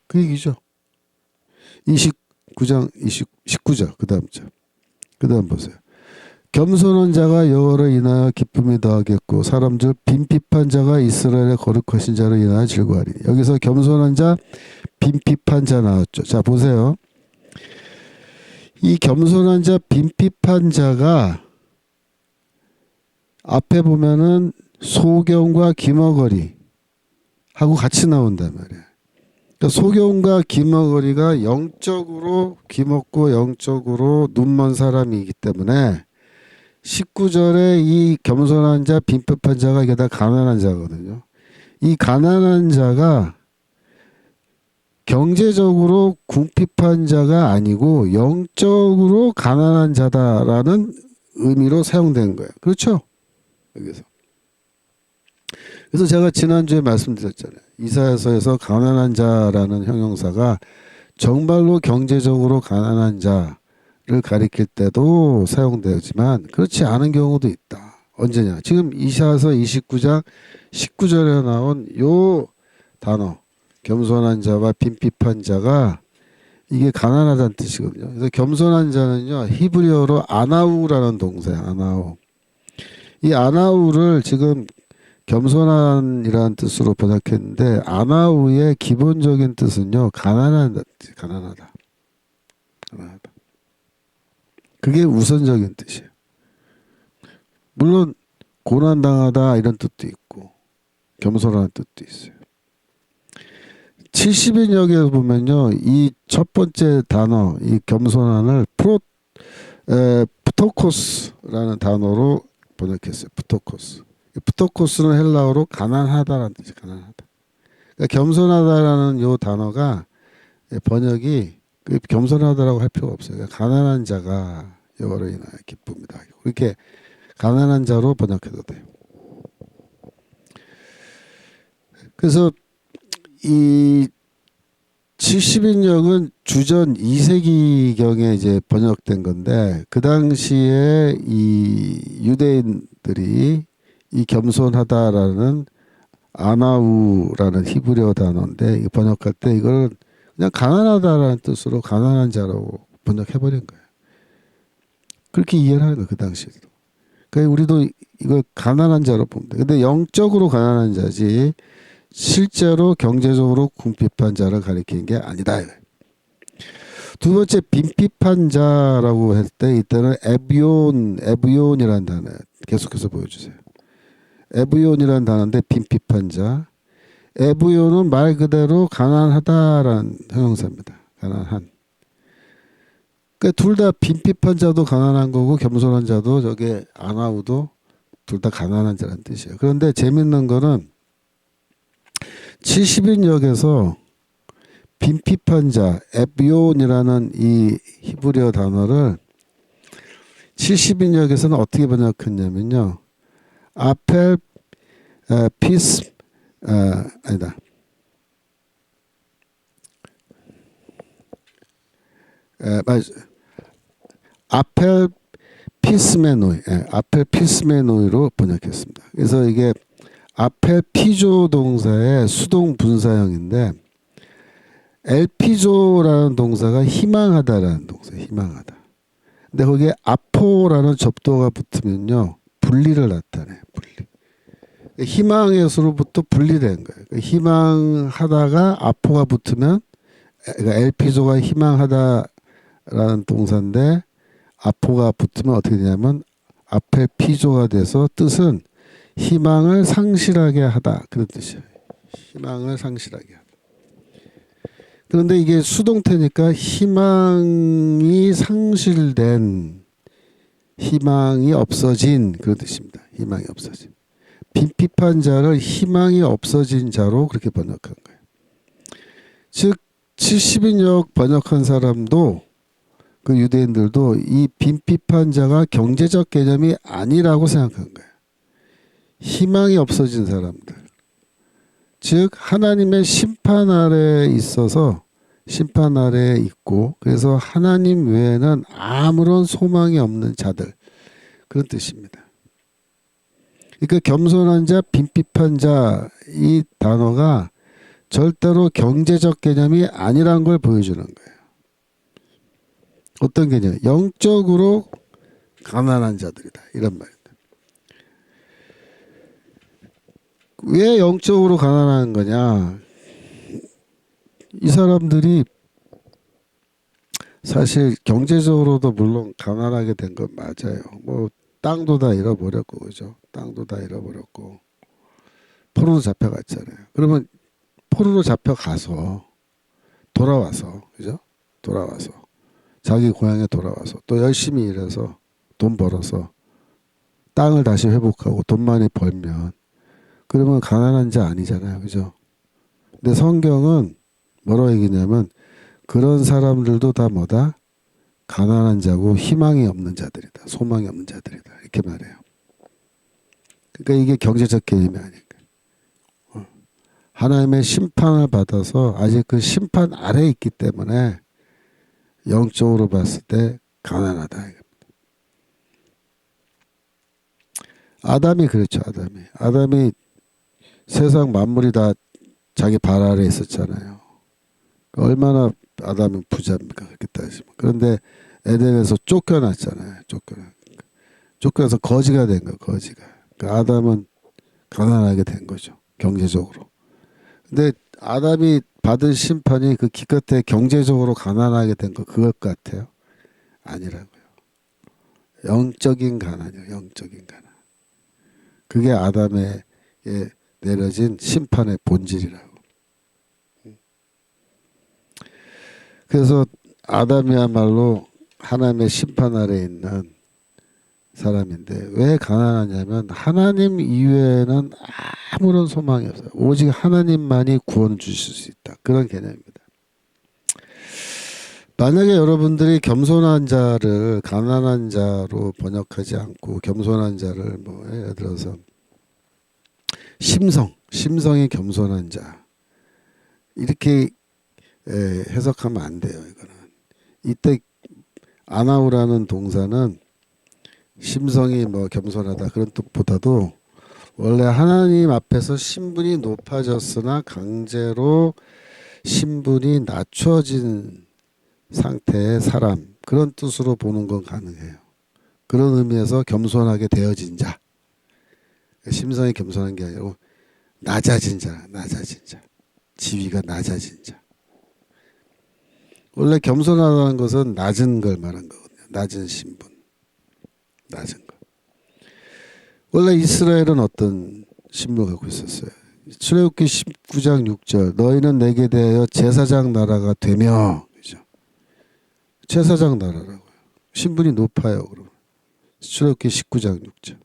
그 얘기죠. 29장 19절 그 다음 절. 그 다음 보세요. 겸손한 자가 여호와를 인하여 기쁨이 더하겠고 사람 중 빈핍한 자가 이스라엘의 거룩하신 자를 인하여 즐거워하리니. 여기서 겸손한 자, 빈핍한 자 나왔죠. 자 보세요. 이 겸손한 자, 빈핍한 자가 앞에 보면은 소경과 귀머거리 하고 같이 나온단 말이에요. 그러니까 소경과 귀머거리가 영적으로 귀먹고 영적으로 눈먼 사람이기 때문에 19절에 이 겸손한 자, 빈핍한 자가 이게 다 가난한 자거든요. 이 가난한 자가 경제적으로 궁핍한 자가 아니고 영적으로 가난한 자다라는 의미로 사용된 거예요. 그렇죠? 여기서. 그래서 제가 지난주에 말씀드렸잖아요. 이사야서에서 가난한 자라는 형용사가 정말로 경제적으로 가난한 자를 가리킬 때도 사용되지만 그렇지 않은 경우도 있다. 언제냐? 지금 이사야서 29장 19절에 나온 요 단어, 겸손한 자와 빈핍한 자가 이게 가난하다는 뜻이거든요. 그래서 겸손한 자는요, 히브리어로 아나우라는 동사예요. 아나우. 이 아나우를 지금 겸손한이라는 뜻으로 번역했는데 아나우의 기본적인 뜻은요, 가난하다. 가난하다. 그게 우선적인 뜻이에요. 물론 고난당하다 이런 뜻도 있고 겸손한 뜻도 있어요. 70인역에 보면요, 이 첫 번째 단어, 이 겸손한을 프토코스라는 단어로 번역했어요. 프토코스는 헬라어로 가난하다라는 뜻이 가난하다. 그러니까 겸손하다라는 요 단어가 번역이 겸손하다라고 할 필요가 없어요. 그러니까 가난한 자가 여호와를 인하여 기쁩니다. 이렇게 가난한 자로 번역해도 돼요. 그래서 이 70인역은 주전 2세기경에 이제 번역된 건데 그 당시에 이 유대인들이 이 겸손하다라는 아나우라는 히브리어 단어인데 번역할 때 이걸 그냥 가난하다라는 뜻으로 가난한 자라고 번역해버린 거예요. 그렇게 이해를 하는 거예요. 그 당시에도. 그러니까 우리도 이걸 가난한 자로 봅니다. 근데 영적으로 가난한 자지 실제로 경제적으로 궁핍한 자를 가리키는 게 아니다. 두 번째 빈핍한 자라고 했을 때 이때는 에브온이라는 단어 계속해서 보여주세요. 에브온이라는 단어인데 빈핍한 자. 에브온은 말 그대로 가난하다라는 형용사입니다. 가난한. 그러니까 둘 다 빈핍한 자도 가난한 거고 겸손한 자도 저게 아나우도 둘 다 가난한 자라는 뜻이에요. 그런데 재밌는 거는 70인역에서 빈핍한 자, 에비온이라는 이 히브리어 단어를 70인역에서는 어떻게 번역했냐면요. 아펠 피스 아니다. 맞아. 아펠 피스메노이, 아펠 피스메노이로 번역했습니다. 그래서 이게 아펠 피조 동사의 수동 분사형인데 엘피조라는 동사가 희망하다라는 동사, 희망하다. 근데 거기에 아포라는 접두어가 붙으면요 분리를 나타내. 분리. 희망에서로부터 분리된 거예요. 희망하다가 아포가 붙으면 그러니까 엘피조가 희망하다라는 동사인데 아포가 붙으면 어떻게 되냐면 앞에 피조가 돼서 뜻은 희망을 상실하게 하다 그런 뜻이에요. 희망을 상실하게 하다. 그런데 이게 수동태니까 희망이 상실된 희망이 없어진 그런 뜻입니다. 희망이 없어진. 빈핍한 자를 희망이 없어진 자로 그렇게 번역한 거예요. 즉 70인역 번역한 사람도 그 유대인들도 이 빈핍한 자가 경제적 개념이 아니라고 생각한 거예요. 희망이 없어진 사람들. 즉 하나님의 심판 아래에 있어서 심판 아래에 있고 그래서 하나님 외에는 아무런 소망이 없는 자들 그런 뜻입니다. 그러니까 겸손한 자, 빈핍한 자 이 단어가 절대로 경제적 개념이 아니란 걸 보여주는 거예요. 어떤 개념? 영적으로 가난한 자들이다. 이런 말입니다. 왜 영적으로 가난한 거냐? 이 사람들이 사실 경제적으로도 물론 가난하게 된 건 맞아요. 뭐 땅도 다 잃어버렸고 그죠? 땅도 다 잃어버렸고 포로로 잡혀갔잖아요. 그러면 포로로 잡혀가서 돌아와서 그죠? 돌아와서 자기 고향에 돌아와서 또 열심히 일해서 돈 벌어서 땅을 다시 회복하고 돈 많이 벌면 그러면 가난한 자 아니잖아요. 그죠? 근데 성경은 뭐라고 얘기냐면 그런 사람들도 다 뭐다? 가난한 자고 희망이 없는 자들이다. 소망이 없는 자들이다. 이렇게 말해요. 그러니까 이게 경제적 개념이 아닐까. 하나님의 심판을 받아서 아직 그 심판 아래에 있기 때문에 영적으로 봤을 때 가난하다. 아담이 그렇죠. 아담이 세상 만물이 다 자기 발 아래에 있었잖아요. 얼마나 아담은 부자입니까? 그렇게 따지면. 그런데 에덴에서 쫓겨났잖아요. 쫓겨나서 거지가 된 거예요. 거지가. 그러니까 아담은 가난하게 된 거죠. 경제적으로. 근데 아담이 받은 심판이 그 기껏해 경제적으로 가난하게 된 거 그것 같아요? 아니라고요. 영적인 가난이에요. 영적인 가난. 그게 아담에 내려진 심판의 본질이라고. 그래서 아담이야말로 하나님의 심판 아래에 있는 사람인데 왜 가난하냐면 하나님 이외에는 아무런 소망이 없어요. 오직 하나님만이 구원 주실 수 있다. 그런 개념입니다. 만약에 여러분들이 겸손한 자를 가난한 자로 번역하지 않고 겸손한 자를 뭐 예를 들어서 심성이 겸손한 자 이렇게 해석하면 안 돼요. 이거는 이때 아나우라는 동사는 심성이 뭐 겸손하다 그런 뜻보다도 원래 하나님 앞에서 신분이 높아졌으나 강제로 신분이 낮춰진 상태의 사람 그런 뜻으로 보는 건 가능해요. 그런 의미에서 겸손하게 되어진 자. 심성이 겸손한 게 아니고 낮아진 자, 낮아진 자. 지위가 낮아진 자. 원래 겸손하다는 것은 낮은 걸 말한 거거든요. 낮은 신분. 낮은 거. 원래 이스라엘은 어떤 신분을 갖고 있었어요? 출애굽기 19장 6절 너희는 내게 대하여 제사장 나라가 되며, 그죠? 제사장 나라라고요. 신분이 높아요. 그러면 출애굽기 19장 6절.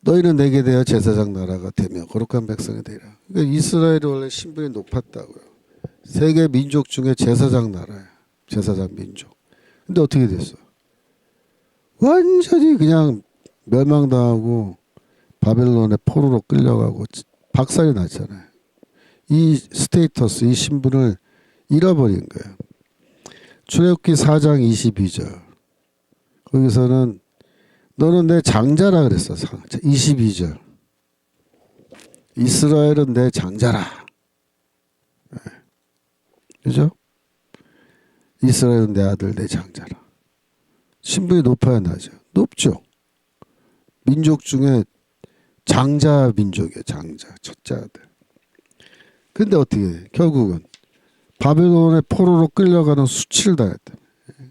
너희는 내게 대하여 제사장 나라가 되며 거룩한 백성이 되리라. 그러니까 이스라엘이 원래 신분이 높았다고요. 세계 민족 중에 제사장 나라예요. 제사장 민족. 근데 어떻게 됐어? 완전히 그냥 멸망당하고 바벨론의 포로로 끌려가고 박살이 났잖아요. 이 스테이터스, 이 신분을 잃어버린 거예요. 출애굽기 4장 22절. 거기서는 너는 내 장자라 그랬어. 22절. 이스라엘은 내 장자라. 그죠? 이스라엘은 내 아들, 내 장자라. 신분이 높아야 나죠. 높죠. 민족 중에 장자 민족이에요. 장자. 첫째 아들. 근데 어떻게 해? 결국은 바벨론의 포로로 끌려가는 수치를 당했다.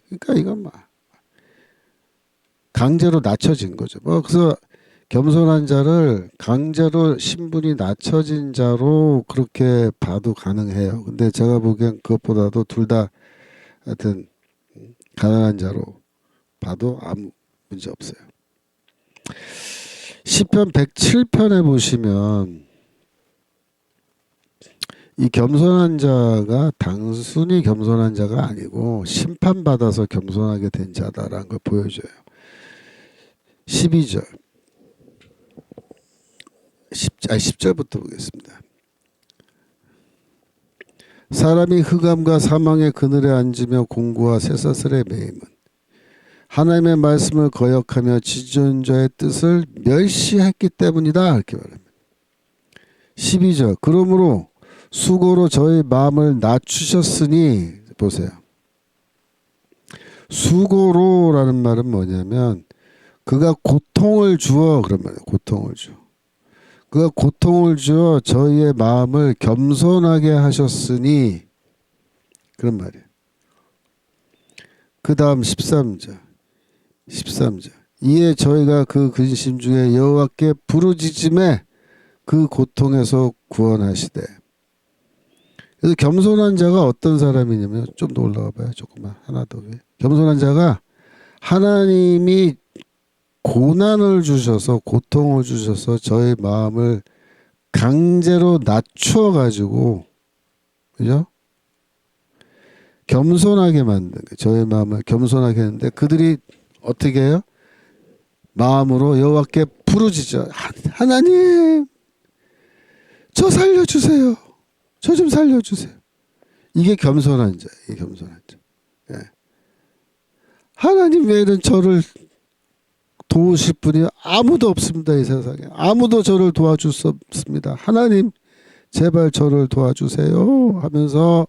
그러니까 이건 막 강제로 낮춰진 거죠. 그래서 겸손한 자를 강제로 신분이 낮춰진 자로 그렇게 봐도 가능해요. 근데 제가 보기엔 그것보다도 둘 다 하여튼 가난한 자로 봐도 아무 문제 없어요. 시편 107편에 보시면 이 겸손한 자가 단순히 겸손한 자가 아니고 심판받아서 겸손하게 된 자다라는 걸 보여줘요. 12절 10절부터 보겠습니다. 사람이 흑암과 사망의 그늘에 앉으며 공고와 쇠사슬에 매임은 하나님의 말씀을 거역하며 지존자의 뜻을 멸시했기 때문이다. 이렇게 말합니다. 12절 그러므로 수고로 저희 마음을 낮추셨으니 보세요. 수고로라는 말은 뭐냐면 그가 고통을 주어 그런 말이에요. 고통을 주어. 그가 고통을 주어 저희의 마음을 겸손하게 하셨으니 그런 말이에요. 그 다음 13절. 이에 저희가 그 근심 중에 여호와께 부르짖음에 그 고통에서 구원하시되. 그래서 겸손한 자가 어떤 사람이냐면 좀 더 올라가 봐요. 조금만 하나 더 위에. 겸손한 자가 하나님이 고난을 주셔서 고통을 주셔서 저의 마음을 강제로 낮추어 가지고 그죠? 겸손하게 만든 거예요. 저의 마음을 겸손하게 했는데 그들이 어떻게 해요? 마음으로 여호와께 부르짖어. 하나님 저 살려주세요. 저 좀 살려주세요. 이게 겸손한 자. 이게 겸손한 자. 예. 하나님 외에는 저를 도우실 분이 아무도 없습니다. 이 세상에. 아무도 저를 도와줄 수 없습니다. 하나님 제발 저를 도와주세요 하면서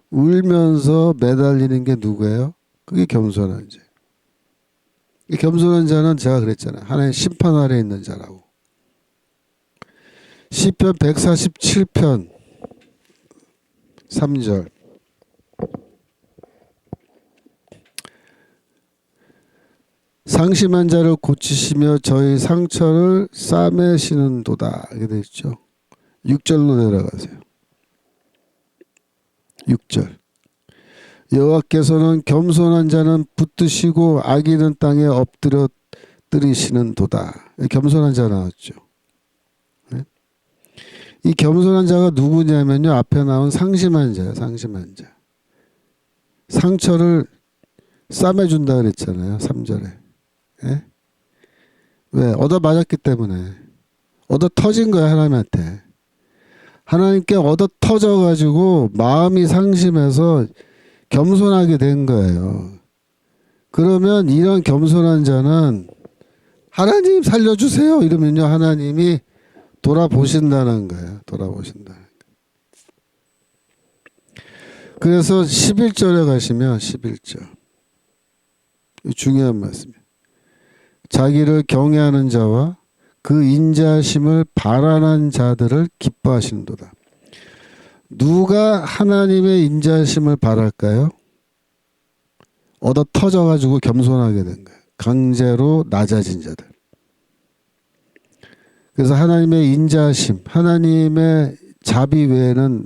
울면서 매달리는 게 누구예요? 그게 겸손한 자. 이 겸손한 자는 제가 그랬잖아요. 하나님 심판 아래 있는 자라고. 시편 147편 3절 상심한 자를 고치시며 저희 상처를 싸매시는도다. 이렇게 되어 있죠. 6절로 내려가세요. 6절 여호와께서는 겸손한 자는 붙드시고 악인은 땅에 엎드려 뜨리시는도다. 겸손한 자 나왔죠. 네? 이 겸손한 자가 누구냐면요. 앞에 나온 상심한 자예요. 상심한 자. 상처를 싸매준다 그랬잖아요. 3절에. 예? 왜? 얻어 맞았기 때문에. 얻어 터진 거야. 하나님한테. 하나님께 얻어 터져가지고 마음이 상심해서 겸손하게 된 거예요. 그러면 이런 겸손한 자는 하나님 살려주세요 이러면요. 하나님이 돌아보신다는 거예요. 돌아보신다. 그래서 11절에 가시면 11절 중요한 말씀이에요. 자기를 경외하는 자와 그 인자심을 바라는 자들을 기뻐하시는도다. 누가 하나님의 인자심을 바랄까요? 얻어 터져가지고 겸손하게 된 거예요. 강제로 낮아진 자들. 그래서 하나님의 인자심, 하나님의 자비 외에는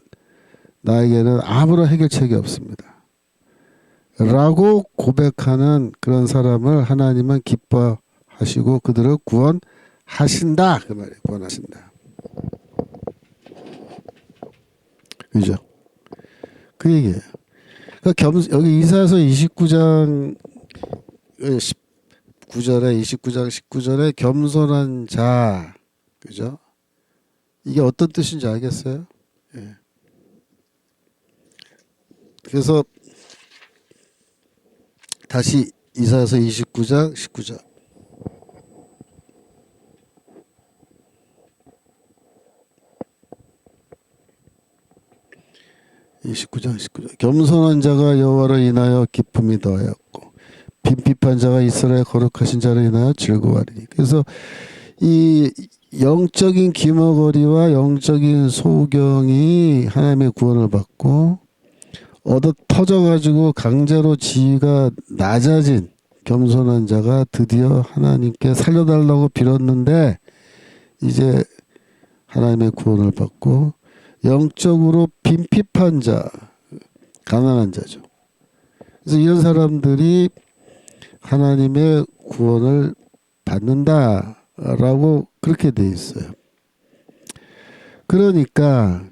나에게는 아무런 해결책이 없습니다. 라고 고백하는 그런 사람을 하나님은 기뻐하시고 그들을 구원하신다. 그 말이에요. 구원하신다. 그죠? 그 얘기예요. 그러니까 여기 이사야서 29장 19절에 29장 19절에 겸손한 자, 그죠? 이게 어떤 뜻인지 알겠어요? 예. 그래서 다시 이사야서 29장 19절. 겸손한 자가 여호와를 인하여 기쁨이 더하였고 빈핍한 자가 이스라엘 거룩하신 자를 인하여 즐거워하리니. 그래서 이 영적인 기머거리와 영적인 소경이 하나님의 구원을 받고 얻어 터져가지고 강제로 지위가 낮아진 겸손한 자가 드디어 하나님께 살려달라고 빌었는데 이제 하나님의 구원을 받고 영적으로 빈핍한 자, 가난한 자죠. 그래서 이런 사람들이 하나님의 구원을 받는다라고 그렇게 돼 있어요. 그러니까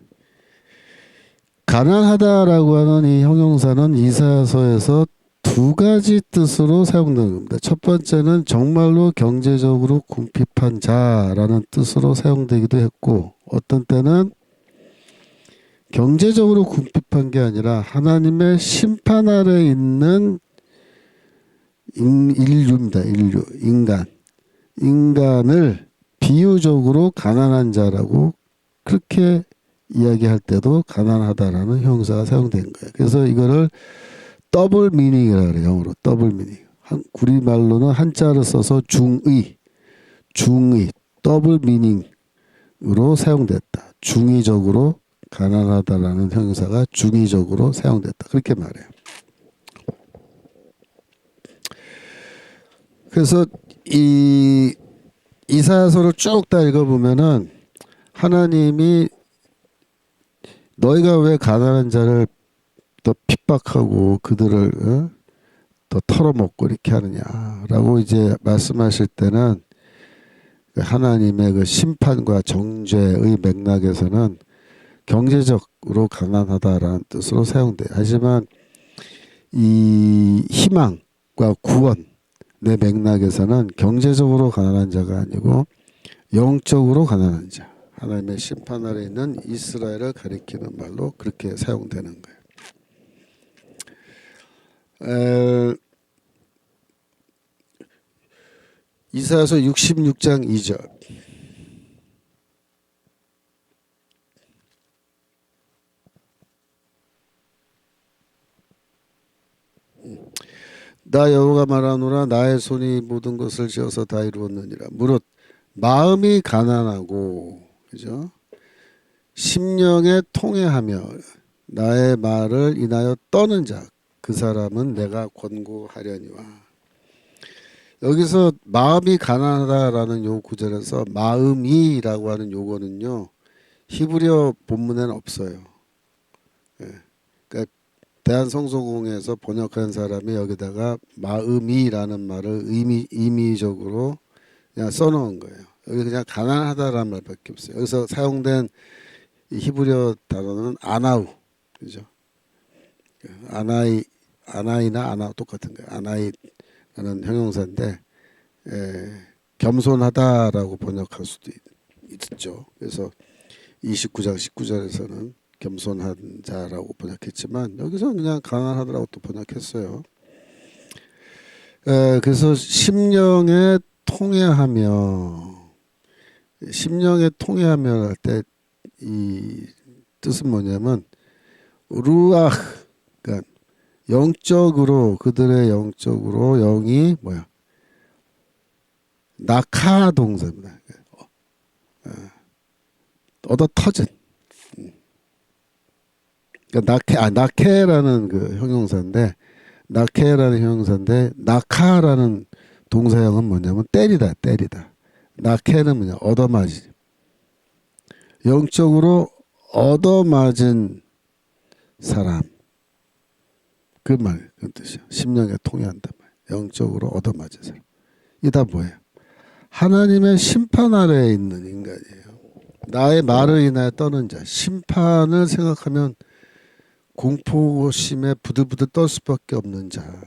가난하다라고 하는 이 형용사는 이사야서에서 두 가지 뜻으로 사용되는 겁니다. 첫 번째는 정말로 경제적으로 궁핍한 자라는 뜻으로 사용되기도 했고, 어떤 때는 경제적으로 궁핍한 게 아니라 하나님의 심판 아래 있는 인류입니다. 인간을 비유적으로 가난한 자라고 그렇게 이야기할 때도 가난하다라는 형사가 사용된 거예요. 그래서 이거를 더블 미닝이라고 그래요. 영어로 더블 미닝. 우리말로는 한자를 써서 중의, 더블 미닝으로 사용됐다. 중의적으로 가난하다라는 형사가 중의적으로 사용됐다. 그렇게 말해요. 그래서 이 이사야서를 쭉 다 읽어보면은 하나님이 너희가 왜 가난한 자를 더 핍박하고 그들을 더 털어먹고 이렇게 하느냐라고 이제 말씀하실 때는 하나님의 그 심판과 정죄의 맥락에서는 경제적으로 가난하다라는 뜻으로 사용돼요. 하지만 이 희망과 구원의 맥락에서는 경제적으로 가난한 자가 아니고 영적으로 가난한 자, 하나님의 심판 아래 있는 이스라엘을 가리키는 말로 그렇게 사용되는 거예요. 이사야서 66장 2절. 나 여호와가 말하노라 나의 손이 모든 것을 지어서 다 이루었느니라. 무릇 마음이 가난하고, 그죠? 심령에 통회하며 나의 말을 인하여 떠는 자, 그 사람은 내가 권고하려니와. 여기서 마음이 가난하다라는 요 구절에서 마음이라고 하는 요거는요 히브리어 본문에는 없어요. 예. 그러니까 대한성소공회에서 번역한 사람이 여기다가 마음이라는 말을 임의적으로 그냥 써놓은 거예요. 여기 그냥 가난하다라는 말밖에 없어요. 여기서 사용된 이 히브리어 단어는 아나우, 그죠? 아나이나 아나우 똑같은 거예요. 아나이라는 형용사인데 겸손하다라고 번역할 수도 있죠. 그래서 29장 19절에서는 겸손한 자라고 번역했지만 여기서는 그냥 가난하다라고 또 번역했어요. 그래서 심령에 통회하며 할 때 이 뜻은 뭐냐면 루아흐, 그러니까 영적으로 그들의 영적으로 영이 뭐야? 낙하 동사입니다. 얻어 터진. 그러니까 낙해라는 그 형용사인데 낙하라는 동사형은 뭐냐면 때리다. 낙해는 뭐냐? 얻어맞이. 영적으로 얻어맞은 사람. 그 뜻이야. 심령에 통해한단 말이야. 영적으로 얻어맞은 사람. 이게 다 뭐예요? 하나님의 심판 아래에 있는 인간이에요. 나의 말을 인하여 떠는 자. 심판을 생각하면 공포심에 부들부들 떨 수밖에 없는 자.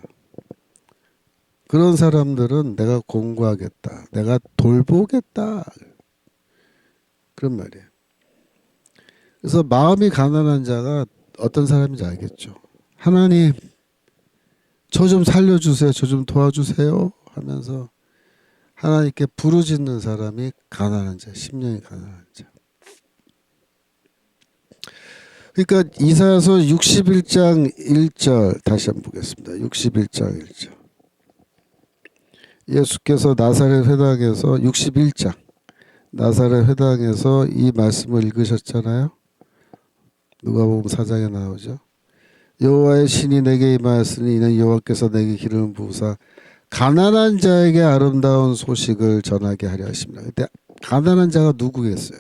그런 사람들은 내가 공부하겠다. 내가 돌보겠다. 그런 말이에요. 그래서 마음이 가난한 자가 어떤 사람인지 알겠죠. 하나님, 저 좀 살려주세요. 저 좀 도와주세요. 하면서 하나님께 부르짖는 사람이 가난한 자, 심령이 가난한 자. 그러니까 이사야서 61장 1절 다시 한번 보겠습니다. 61장 1절. 예수께서 나사렛 회당에서 61장 나사렛 회당에서 이 말씀을 읽으셨잖아요. 누가복음 4장에 나오죠. 여호와의 신이 내게 임하였으니 이는 여호와께서 내게 기름을 부으사 가난한 자에게 아름다운 소식을 전하게 하려 하십니다. 근데 가난한 자가 누구겠어요?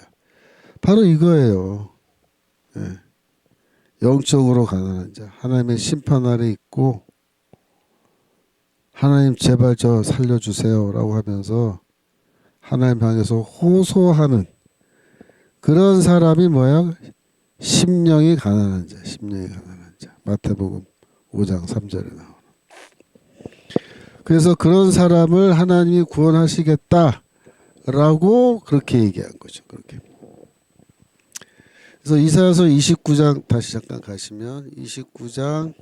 바로 이거예요. 예. 영적으로 가난한 자, 하나님의 심판 아래 있고 하나님 제발 저 살려주세요라고 하면서 하나님 향해서 호소하는 그런 사람이 뭐야? 심령이 가난한 자, 심령이 가난한 자. 마태복음 5장 3절에 나오는. 그래서 그런 사람을 하나님이 구원하시겠다라고 그렇게 얘기한 거죠. 그렇게. 그래서 이사야서 29장 다시 잠깐 가시면 29장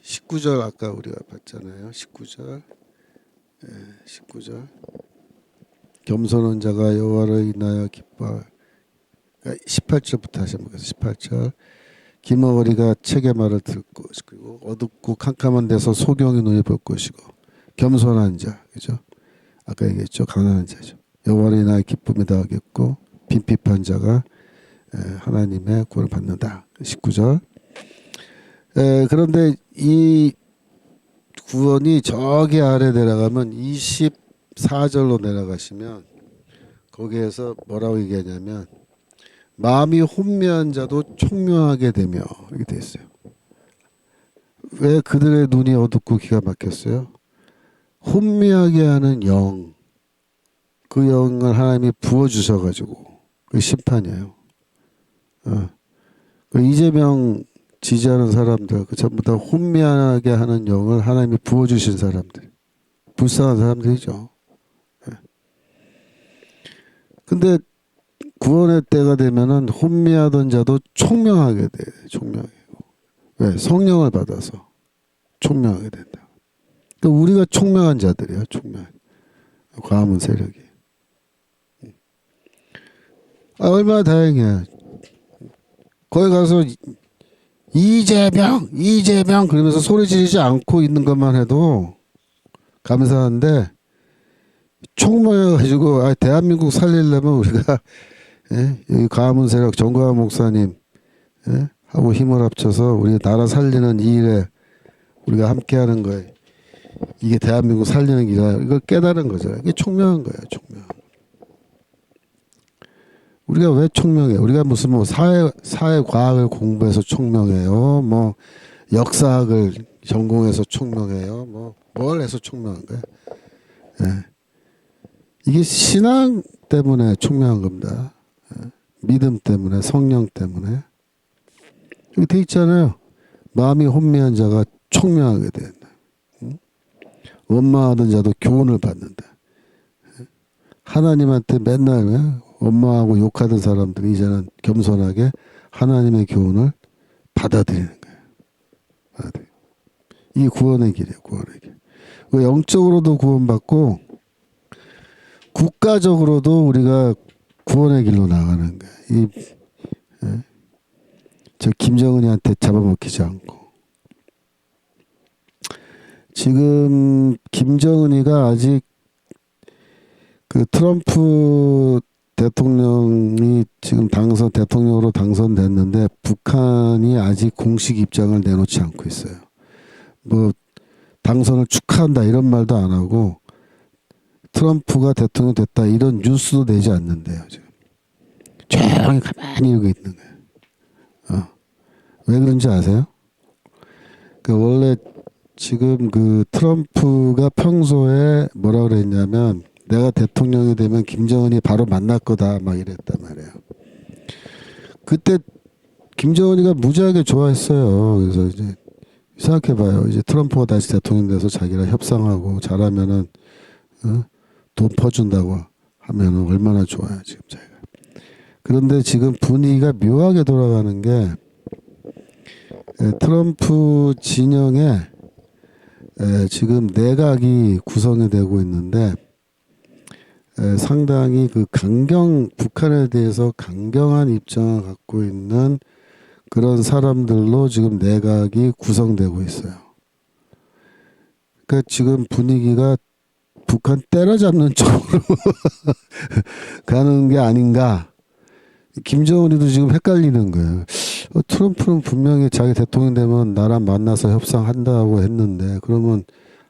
19절 아까 우리가 봤잖아요. 19절. 19절. 겸손한 자가 여호와를 인하여 기뻐. 그러니까 18절부터 다시 한번 보겠습니다. 18절. 기머거리가 책의 말을 들을 것이고 어둡고 캄캄한 데서 소경의 눈이 볼 것이고 겸손한 자. 그죠? 아까 얘기했죠. 가난한 자죠. 여호와를 인하여 기쁨이 더하겠고 빈핍한 자가 하나님의 구원을 받는다. 19절. 그런데 이 구원이 저기 아래 내려가면 24절로 내려가시면 거기에서 뭐라고 얘기하냐면 마음이 혼미한 자도 총명하게 되며 이렇게 돼 있어요. 왜 그들의 눈이 어둡고 귀가 막혔어요? 혼미하게 하는 영, 그 영을 하나님이 부어주셔가지고 그 심판이에요. 그 이재명 지지하는 사람들, 그 전부 다 혼미하게 하는 영을 하나님이 부어주신 사람들, 불쌍한 사람들이죠. 근데 구원의 때가 되면은 혼미하던 자도 총명하게 돼, 총명하게. 왜? 성령을 받아서 총명하게 된다. 그러니까 우리가 총명한 자들이야, 총명. 과문 세력이. 얼마나 다행이야. 거기 가서 이재명 그러면서 소리 지르지 않고 있는 것만 해도 감사한데 총명해가지고 대한민국 살리려면 우리가 여기 가문 세력 정광훈 목사님 하고 힘을 합쳐서 우리 나라 살리는 이 일에 우리가 함께하는 거예요. 이게 대한민국 살리는 길이야. 이걸 깨달은 거죠. 이게 총명한 거예요. 총명. 우리가 왜 총명해요? 우리가 무슨 뭐 사회 과학을 공부해서 총명해요. 뭐 역사학을 전공해서 총명해요. 뭐 뭘 해서 총명한 거예요? 이게 신앙 때문에 총명한 겁니다. 믿음 때문에, 성령 때문에. 여기 돼 있잖아요. 마음이 혼미한 자가 총명하게 된다. 원망하던 자도 교훈을 받는다. 하나님한테 맨날 원망하고 욕하던 사람들이 이제는 겸손하게 하나님의 교훈을 받아들이는 거예요. 이 구원의 길이에요. 구원의 길. 영적으로도 구원받고 국가적으로도 우리가 구원의 길로 나가는 거야. 저 김정은이한테 잡아먹히지 않고. 지금 김정은이가 아직 그 트럼프 대통령이 지금 대통령으로 당선됐는데 북한이 아직 공식 입장을 내놓지 않고 있어요. 뭐 당선을 축하한다 이런 말도 안 하고 트럼프가 대통령 됐다 이런 뉴스도 내지 않는데요. 지금 조용히 가만히 이러고 있는 거예요. 왜 그런지 아세요? 그 원래 지금 그 트럼프가 평소에 뭐라 그랬냐면 내가 대통령이 되면 김정은이 바로 만날 거다 막 이랬단 말이에요. 그때 김정은이가 무지하게 좋아했어요. 그래서 이제 생각해봐요. 이제 트럼프가 다시 대통령 돼서 자기랑 협상하고 잘하면은 돈 퍼준다고 하면은 얼마나 좋아요 지금 자기가. 그런데 지금 분위기가 묘하게 돌아가는 게 트럼프 진영에 지금 내각이 구성이 되고 있는데 상당히 그 북한에 대해서 강경한 입장을 갖고 있는 그런 사람들로 지금 내각이 구성되고 있어요. 그러니까 지금 분위기가 북한 때려잡는 쪽으로 가는 게 아닌가. 김정은이도 지금 헷갈리는 거예요. 트럼프는 분명히 자기 대통령 되면 나랑 만나서 협상한다고 했는데 그러면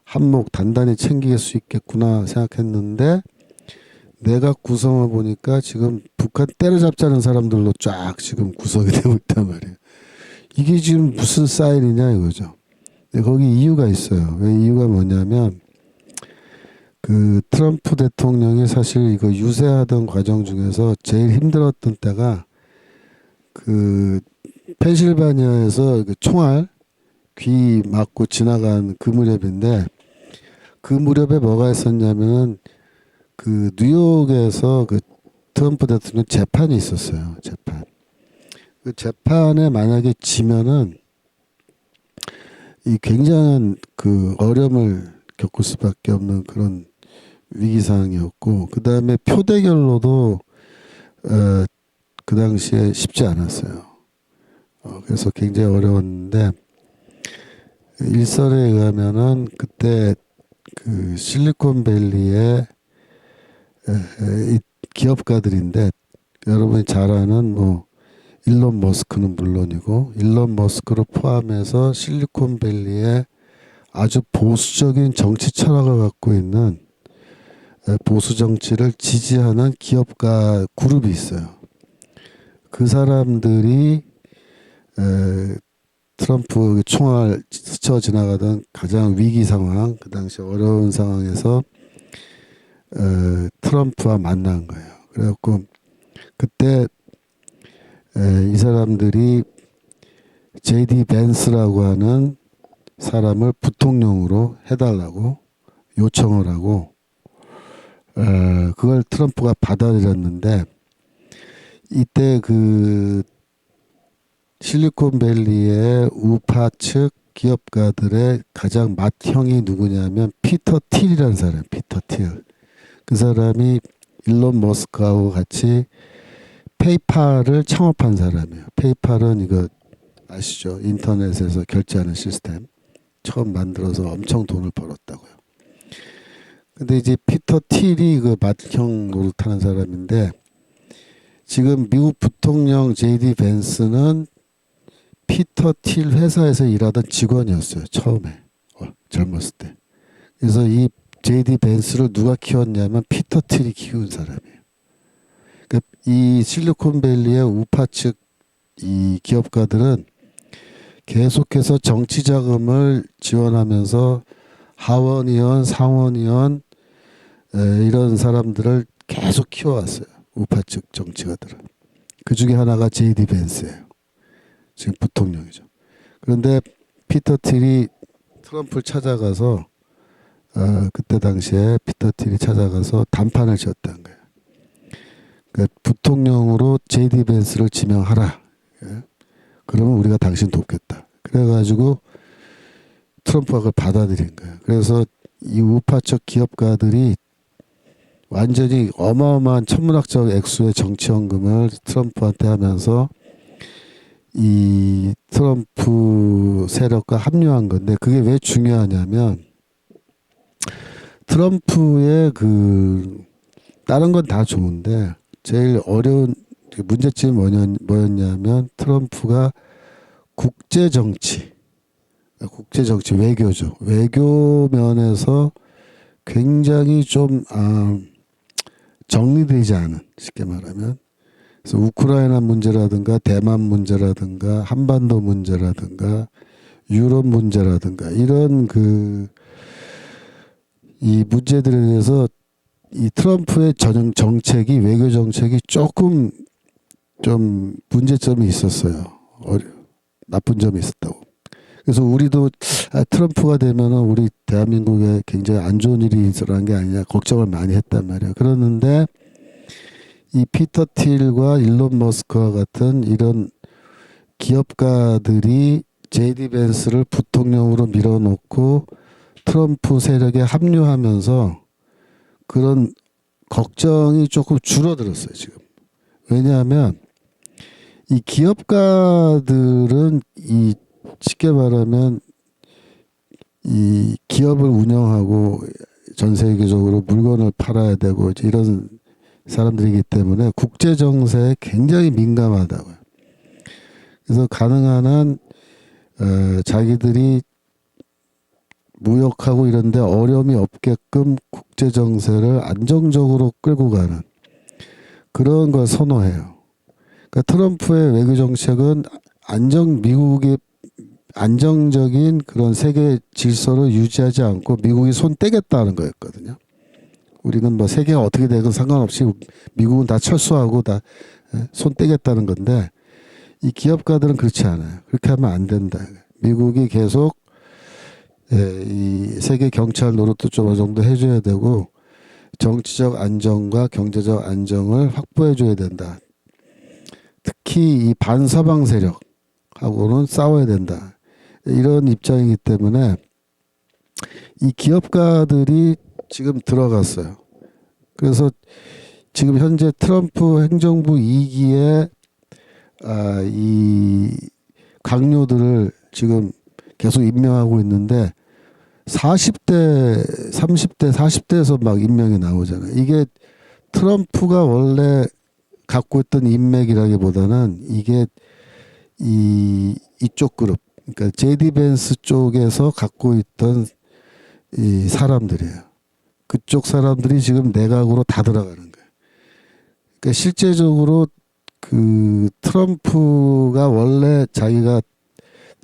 한몫 단단히 챙길 수 있겠구나 생각했는데 내각 구성을 보니까 지금 북한 때려잡자는 사람들로 쫙 지금 구성이 되고 있단 말이에요. 이게 지금 무슨 사인이냐 이거죠. 근데 거기 이유가 있어요. 왜 이유가 뭐냐면 그 트럼프 대통령이 사실 이거 유세하던 과정 중에서 제일 힘들었던 때가 그 펜실바니아에서 그 총알 귀 맞고 지나간 그 무렵인데 그 무렵에 뭐가 있었냐면은 그 뉴욕에서 그 트럼프 대통령 재판이 있었어요. 재판. 그 재판에 만약에 지면은 이 굉장한 그 어려움을 겪을 수밖에 없는 그런 위기 상황이었고 그 다음에 표대결로도 그 당시에 쉽지 않았어요. 그래서 굉장히 어려웠는데 일설에 의하면은 그때 그 실리콘밸리의 이 기업가들인데 여러분이 잘 아는 뭐 일론 머스크는 물론이고 일론 머스크를 포함해서 실리콘밸리의 아주 보수적인 정치 철학을 갖고 있는 보수 정치를 지지하는 기업가 그룹이 있어요. 그 사람들이 트럼프 총알 스쳐 지나가던 가장 위기 상황, 그 당시 어려운 상황에서 트럼프와 만난 거예요. 그래갖고 그때 이 사람들이 JD 벤스라고 하는 사람을 부통령으로 해달라고 요청을 하고 그걸 트럼프가 받아들였는데 이때 그 실리콘밸리의 우파 측 기업가들의 가장 맏형이 누구냐면 피터 틸이라는 사람, 피터 틸. 그 사람이 일론 머스크하고 같이 페이팔을 창업한 사람이에요. 페이팔은 이거 아시죠? 인터넷에서 결제하는 시스템. 처음 만들어서 엄청 돈을 벌었다고요. 근데 이제 피터 틸이 그 맏형 노릇하는 사람인데 지금 미국 부통령 JD 벤스는 피터 틸 회사에서 일하던 직원이었어요. 처음에 젊었을 때. 그래서 이 JD 벤스를 누가 키웠냐면 피터 틸이 키운 사람이에요. 그러니까 이 실리콘밸리의 우파 측 이 기업가들은 계속해서 정치 자금을 지원하면서 하원의원, 상원의원 이런 사람들을 계속 키워왔어요. 우파 측 정치가들은. 그 중에 하나가 JD 벤스예요. 지금 부통령이죠. 그런데 피터 틸이 트럼프를 찾아가서 그때 당시에 피터 틸이 찾아가서 담판을 지었다는 거예요. 그러니까 부통령으로 JD 벤스를 지명하라. 그러면 우리가 당신 돕겠다. 그래가지고 트럼프가 그걸 받아들인 거예요. 그래서 이 우파적 기업가들이 완전히 어마어마한 천문학적 액수의 정치헌금을 트럼프한테 하면서 이 트럼프 세력과 합류한 건데, 그게 왜 중요하냐면 트럼프의 다른 건 다 좋은데 제일 어려운 문제점이 뭐였냐면 트럼프가 국제정치 외교죠. 외교 면에서 굉장히 좀 정리되지 않은, 쉽게 말하면. 그래서 우크라이나 문제라든가 대만 문제라든가 한반도 문제라든가 유럽 문제라든가 이런 이 문제들에 대해서 이 트럼프의 정책이, 외교 정책이 조금 좀 문제점이 있었어요. 나쁜 점이 있었다고. 그래서 우리도 트럼프가 되면은 우리 대한민국에 굉장히 안 좋은 일이 일어난 게 아니냐 걱정을 많이 했단 말이에요. 그러는데 이 피터 틸과 일론 머스크와 같은 이런 기업가들이 제이디 벤스를 부통령으로 밀어놓고 트럼프 세력에 합류하면서 그런 걱정이 조금 줄어들었어요, 지금. 왜냐하면 이 기업가들은 쉽게 말하면 이 기업을 운영하고 전 세계적으로 물건을 팔아야 되고 이런 사람들이기 때문에 국제 정세에 굉장히 민감하다고요. 그래서 가능한 한 자기들이 무역하고 이런데 어려움이 없게끔 국제 정세를 안정적으로 끌고 가는 그런 걸 선호해요. 그러니까 트럼프의 외교 정책은 미국의 안정적인 그런 세계 질서를 유지하지 않고 미국이 손 떼겠다는 거였거든요. 우리는 뭐 세계가 어떻게 되건 상관없이 미국은 다 철수하고 다 손 떼겠다는 건데, 이 기업가들은 그렇지 않아요. 그렇게 하면 안 된다. 미국이 계속 이 세계 경찰 노릇도 좀 어느 정도 해줘야 되고 정치적 안정과 경제적 안정을 확보해줘야 된다. 특히 이 반서방 세력하고는 싸워야 된다. 이런 입장이기 때문에 이 기업가들이 지금 들어갔어요. 그래서 지금 현재 트럼프 행정부 2기에 이 강요들을 지금 계속 임명하고 있는데 40대, 30대, 40대에서 막 임명이 나오잖아요. 이게 트럼프가 원래 갖고 있던 인맥이라기보다는 이게 이쪽 그룹, 그러니까 제디 벤스 쪽에서 갖고 있던 이 사람들이에요. 그쪽 사람들이 지금 내각으로 다 들어가는 거예요. 그러니까 실제적으로 트럼프가 원래 자기가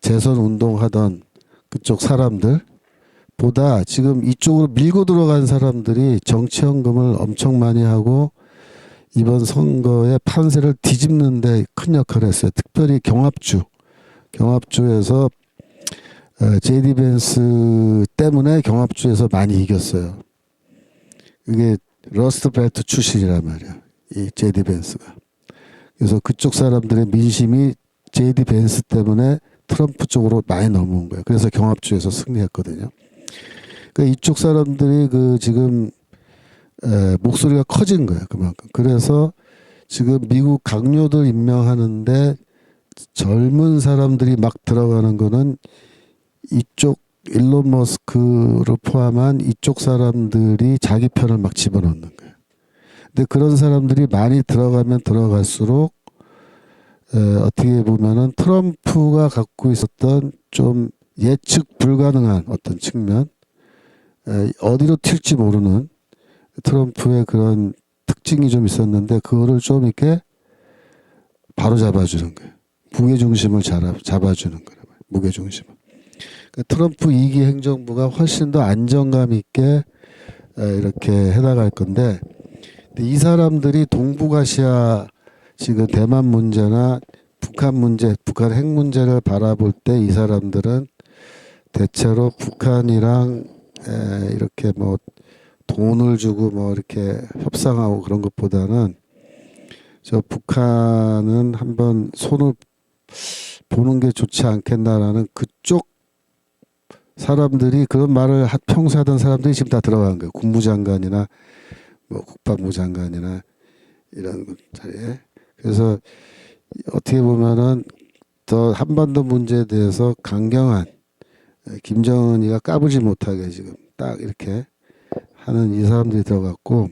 재선 운동하던 그쪽 사람들보다 지금 이쪽으로 밀고 들어간 사람들이 정치헌금을 엄청 많이 하고 이번 선거의 판세를 뒤집는 데 큰 역할을 했어요. 특별히 경합주에서 제이디 벤스 때문에 경합주에서 많이 이겼어요. 이게 러스트 벨트 출신이란 말이야, 이 제이디 벤스가. 그래서 그쪽 사람들의 민심이 제이디 벤스 때문에 트럼프 쪽으로 많이 넘어온 거예요. 그래서 경합주에서 승리했거든요. 그러니까 이쪽 사람들이 지금 목소리가 커진 거예요, 그만큼. 그래서 지금 미국 강요들 임명하는데 젊은 사람들이 막 들어가는 거는 이쪽 일론 머스크를 포함한 이쪽 사람들이 자기 편을 막 집어넣는 거예요. 근데 그런 사람들이 많이 들어가면 들어갈수록 어떻게 보면은 트럼프가 갖고 있었던 좀 예측 불가능한 어떤 측면, 어디로 튈지 모르는 트럼프의 그런 특징이 좀 있었는데 그거를 좀 이렇게 바로 잡아주는 거예요. 무게중심을 잡아주는 거예요. 무게중심을. 그러니까 트럼프 2기 행정부가 훨씬 더 안정감 있게 이렇게 해나갈 건데, 이 사람들이 동북아시아 지금 대만 문제나 북한 문제, 북한 핵 문제를 바라볼 때 이 사람들은 대체로 북한이랑 이렇게 뭐 돈을 주고 뭐 이렇게 협상하고 그런 것보다는 저 북한은 한번 손을 보는 게 좋지 않겠나라는 그쪽 사람들이, 그런 말을 평소 하던 사람들이 지금 다 들어간 거예요. 국무장관이나 뭐 국방부 장관이나 이런 자리에. 그래서 어떻게 보면은 더 한반도 문제에 대해서 강경한 김정은이가 까불지 못하게 지금 딱 이렇게 하는 이 사람들이 들어갔고,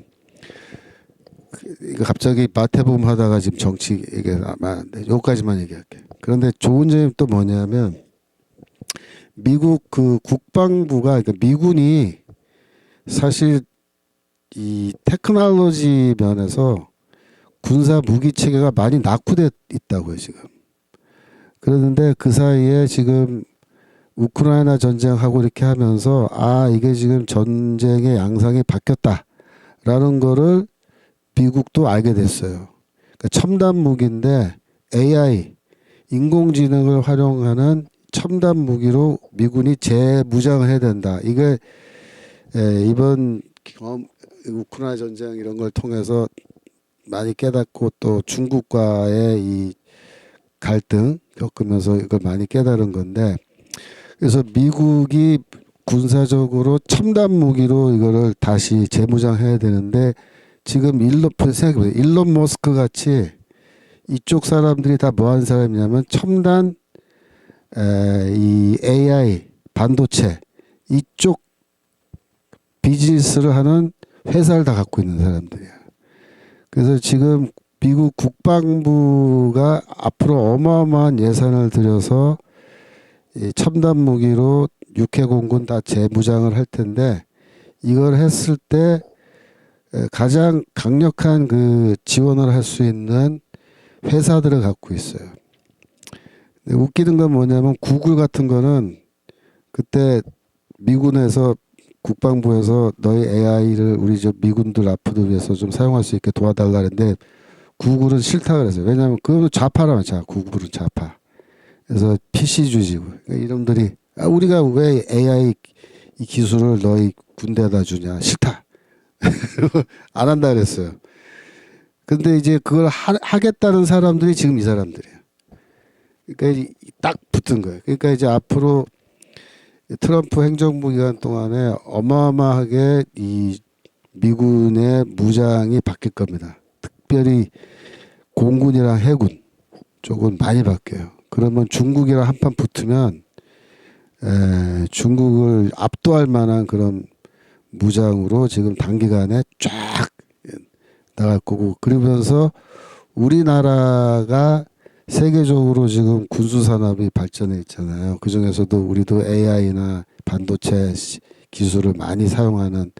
이거 갑자기 마태복음 하다가 지금 정치 얘기 많은데 여기까지만 얘기할게. 그런데 좋은 점이 또 뭐냐면 미국 그 국방부가, 그러니까 미군이 사실 이 테크놀로지 면에서 군사 무기 체계가 많이 낙후돼 있다고요 지금. 그런데 그 사이에 지금 우크라이나 전쟁하고 이렇게 하면서 이게 지금 전쟁의 양상이 바뀌었다라는 거를 미국도 알게 됐어요. 그러니까 첨단 무기인데 AI, 인공지능을 활용하는 첨단 무기로 미군이 재무장을 해야 된다. 이게 이번 우크라이나 전쟁 이런 걸 통해서 많이 깨닫고, 또 중국과의 이 갈등 겪으면서 이걸 많이 깨달은 건데, 그래서 미국이 군사적으로 첨단 무기로 이거를 다시 재무장해야 되는데, 지금 생각해보세요. 일론 머스크 같이 이쪽 사람들이 다 뭐 하는 사람이냐면 첨단 이 AI 반도체 이쪽 비즈니스를 하는 회사를 다 갖고 있는 사람들이야. 그래서 지금 미국 국방부가 앞으로 어마어마한 예산을 들여서 이 첨단 무기로 육해공군 다 재무장을 할 텐데, 이걸 했을 때 가장 강력한 그 지원을 할 수 있는 회사들을 갖고 있어요. 근데 웃기는 건 뭐냐면 구글 같은 거는 그때 미군에서 국방부에서 너희 AI를 우리 저 미군들 앞으로 위해서 좀 사용할 수 있게 도와달라 했는데 구글은 싫다 그랬어요. 왜냐하면 그거는 좌파라면 구글은 좌파. 그래서 PC주의고 그러니까 이놈들이 우리가 왜 AI 이 기술을 너희 군대에다 주냐, 싫다. 안 한다 그랬어요. 근데 이제 그걸 하겠다는 사람들이 지금 이 사람들이에요. 그러니까 딱 붙은 거예요. 그러니까 이제 앞으로 트럼프 행정부 기간 동안에 어마어마하게 이 미군의 무장이 바뀔 겁니다. 특별히 공군이랑 해군 쪽은 많이 바뀌어요. 그러면 중국이랑 한판 붙으면 중국을 압도할 만한 그런 무장으로 지금 단기간에 쫙 나갈 거고, 그러면서 우리나라가 세계적으로 지금 군수 산업이 발전해 있잖아요. 그 중에서도 우리도 AI나 반도체 기술을 많이 사용하는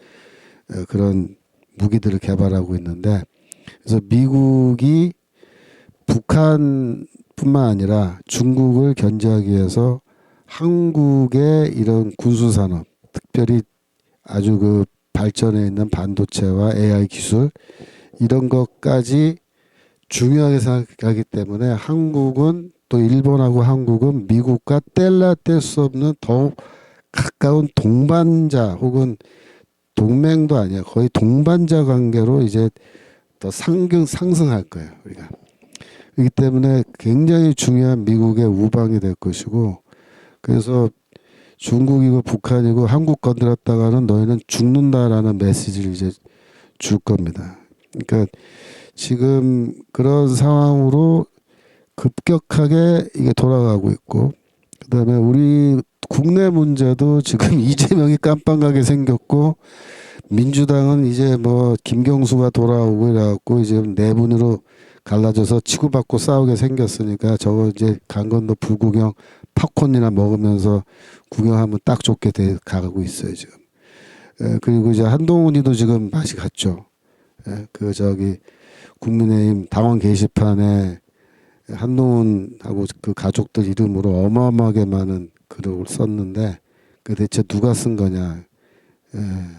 그런 무기들을 개발하고 있는데, 그래서 미국이 북한뿐만 아니라 중국을 견제하기 위해서 한국의 이런 군수 산업, 특별히 아주 그 발전해 있는 반도체와 AI 기술 이런 것까지 중요하게 생각하기 때문에 한국은, 또 일본하고 한국은 미국과 뗄래야 뗄 수 없는 더욱 가까운 동반자 혹은 동맹도 아니야, 거의 동반자 관계로 이제 더 상승할 거예요 우리가. 그렇기 때문에 굉장히 중요한 미국의 우방이 될 것이고, 그래서 중국이고 북한이고 한국 건드렸다가는 너희는 죽는다라는 메시지를 이제 줄 겁니다. 그러니까 지금 그런 상황으로 급격하게 이게 돌아가고 있고, 그다음에 우리 국내 문제도 지금 이재명이 깜빵하게 생겼고, 민주당은 이제 뭐 김경수가 돌아오고 이래갖고 이제 내분으로 갈라져서 치고받고 싸우게 생겼으니까 저거 이제 강건도 불구경 팝콘이나 먹으면서 구경하면 딱 좋게 가고 있어요 지금. 그리고 이제 한동훈이도 지금 맛이 갔죠. 그 저기 국민의힘 당원 게시판에 한동훈하고 그 가족들 이름으로 어마어마하게 많은 글을 썼는데, 그 대체 누가 쓴 거냐?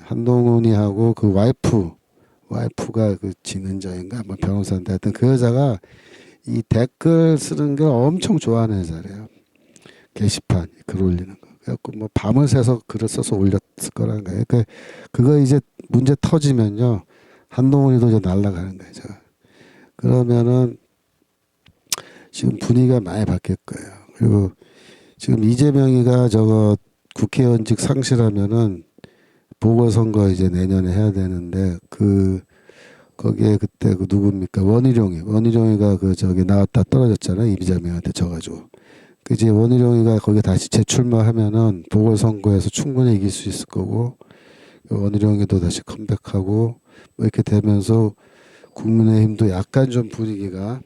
한동훈이 하고 그 와이프가 그 진은자인가 뭐 변호사인데, 하여튼 그 여자가 이 댓글 쓰는 걸 엄청 좋아하는 여자래요. 게시판 글 올리는 거. 그래갖고 뭐 밤을 새서 글을 써서 올렸을 거라는 거예요. 그러니까 그거 이제 문제 터지면요, 한동훈이도 이제 날아가는 거죠. 그러면은 지금 분위기가 많이 바뀔 거예요. 그리고 지금 이재명이가 저거 국회의원직 상실하면은 보궐선거 이제 내년에 해야 되는데, 그 거기에 그때 그 누굽니까? 원희룡이가 그 저기 나왔다 떨어졌잖아요. 이재명한테 져가지고. 그 이제 원희룡이가 거기에 다시 재출마하면은 보궐선거에서 충분히 이길 수 있을 거고, 원희룡이도 다시 컴백하고 뭐 이렇게 되면서 국민의힘도 약간 좀 분위기가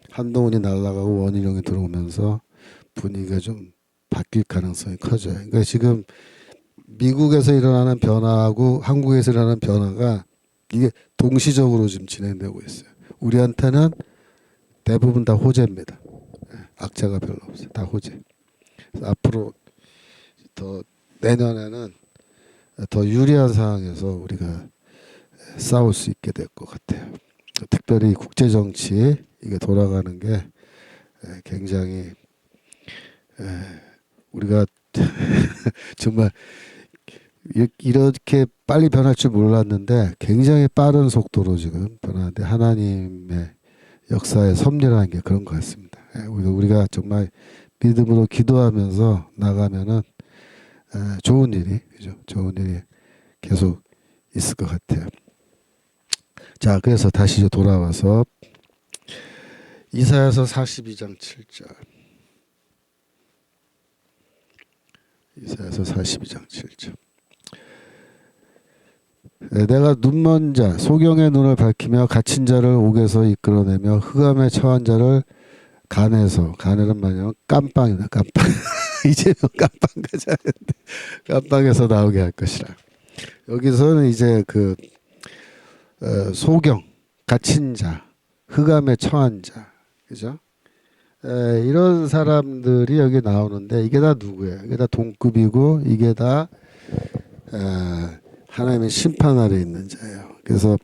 한동훈이 날아가고 원희룡이 들어오면서 분위기가 좀 바뀔 가능성이 커져요. 그러니까 지금 미국에서 일어나는 변화하고 한국에서 일어나는 변화가 이게 동시적으로 지금 진행되고 있어요. 우리한테는 대부분 다 호재입니다. 악재가 별로 없어요. 다 호재. 그래서 앞으로 더 내년에는 더 유리한 상황에서 우리가 싸울 수 있게 될 것 같아요. 특별히 국제 정치 이게 돌아가는 게 굉장히 우리가 정말 이렇게 빨리 변할 줄 몰랐는데 굉장히 빠른 속도로 지금 변하는데 하나님의 역사의 섭리라는 게 그런 것 같습니다. 우리가 정말 믿음으로 기도하면서 나가면은 좋은 일이 그죠? 좋은 일이 계속 있을 것 같아요. 자, 그래서 다시 돌아와서 이사야서 42장 7절. 이사야서 42장 7절. 내가 눈먼 자 소경의 눈을 밝히며 갇힌 자를 옥에서 이끌어내며 흑암에 처한 자를 간에는 말이야 깜빵이다 깜빵. 이제는 깜빵 가자는데 깜빵에서 나오게 할 것이라. 여기서는 이제 그 소경 갇힌 자 흑암에 처한 자 그죠? 이런 사람들이 여기 나오는데 이게 다 누구예요? 이게 다 동급이고 이게 다 하나님의 심판 아래 있는 자예요. 그래서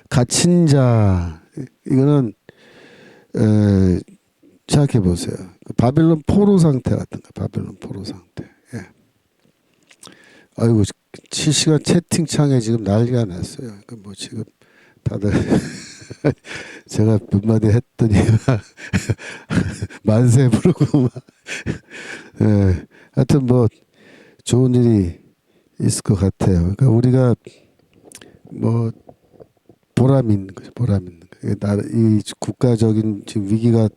갇힌 자 이거는 생각해 보세요. 바빌론 포로 상태 같은 거. 바빌론 포로 상태. 예. 아이고 실시간 채팅창에 지금 난리가 났어요. 뭐 지금 다들 제가 몇 마디 했더니 만세 부르고 막. 예. 하여튼 뭐 좋은 일이 있을 것 같아요. 그러니까 우리가 뭐 보람 있는 거죠. 보람 있는 거. 이 국가적인 지금 위기가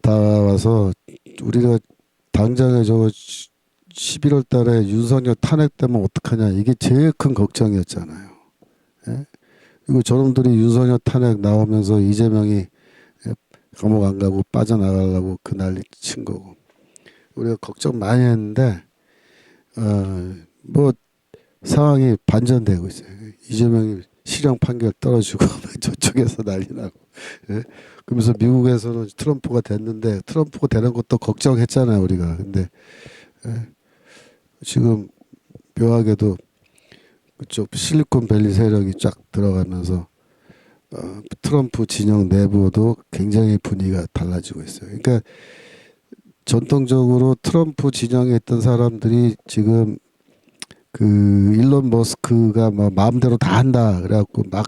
다와서 우리가 당장에 저거 11월 달에 윤석열 탄핵되면 어떡하냐 이게 제일 큰 걱정이었잖아요. 예? 그리고 저놈들이 윤석열 탄핵 나오면서 이재명이 감옥 안 가고 빠져나가려고 그 난리 친 거고 우리가 걱정 많이 했는데 뭐 상황이 반전되고 있어요. 이재명이 실형 판결 떨어지고 저쪽에서 난리 나고 예? 그러면서 미국에서는 트럼프가 됐는데 트럼프가 되는 것도 걱정했잖아요 우리가. 근데 예? 지금 묘하게도 그쪽 실리콘밸리 세력이 쫙 들어가면서 트럼프 진영 내부도 굉장히 분위기가 달라지고 있어요. 그러니까 전통적으로 트럼프 진영에 있던 사람들이 지금 그 일론 머스크가 뭐 마음대로 다 한다 그래갖고 막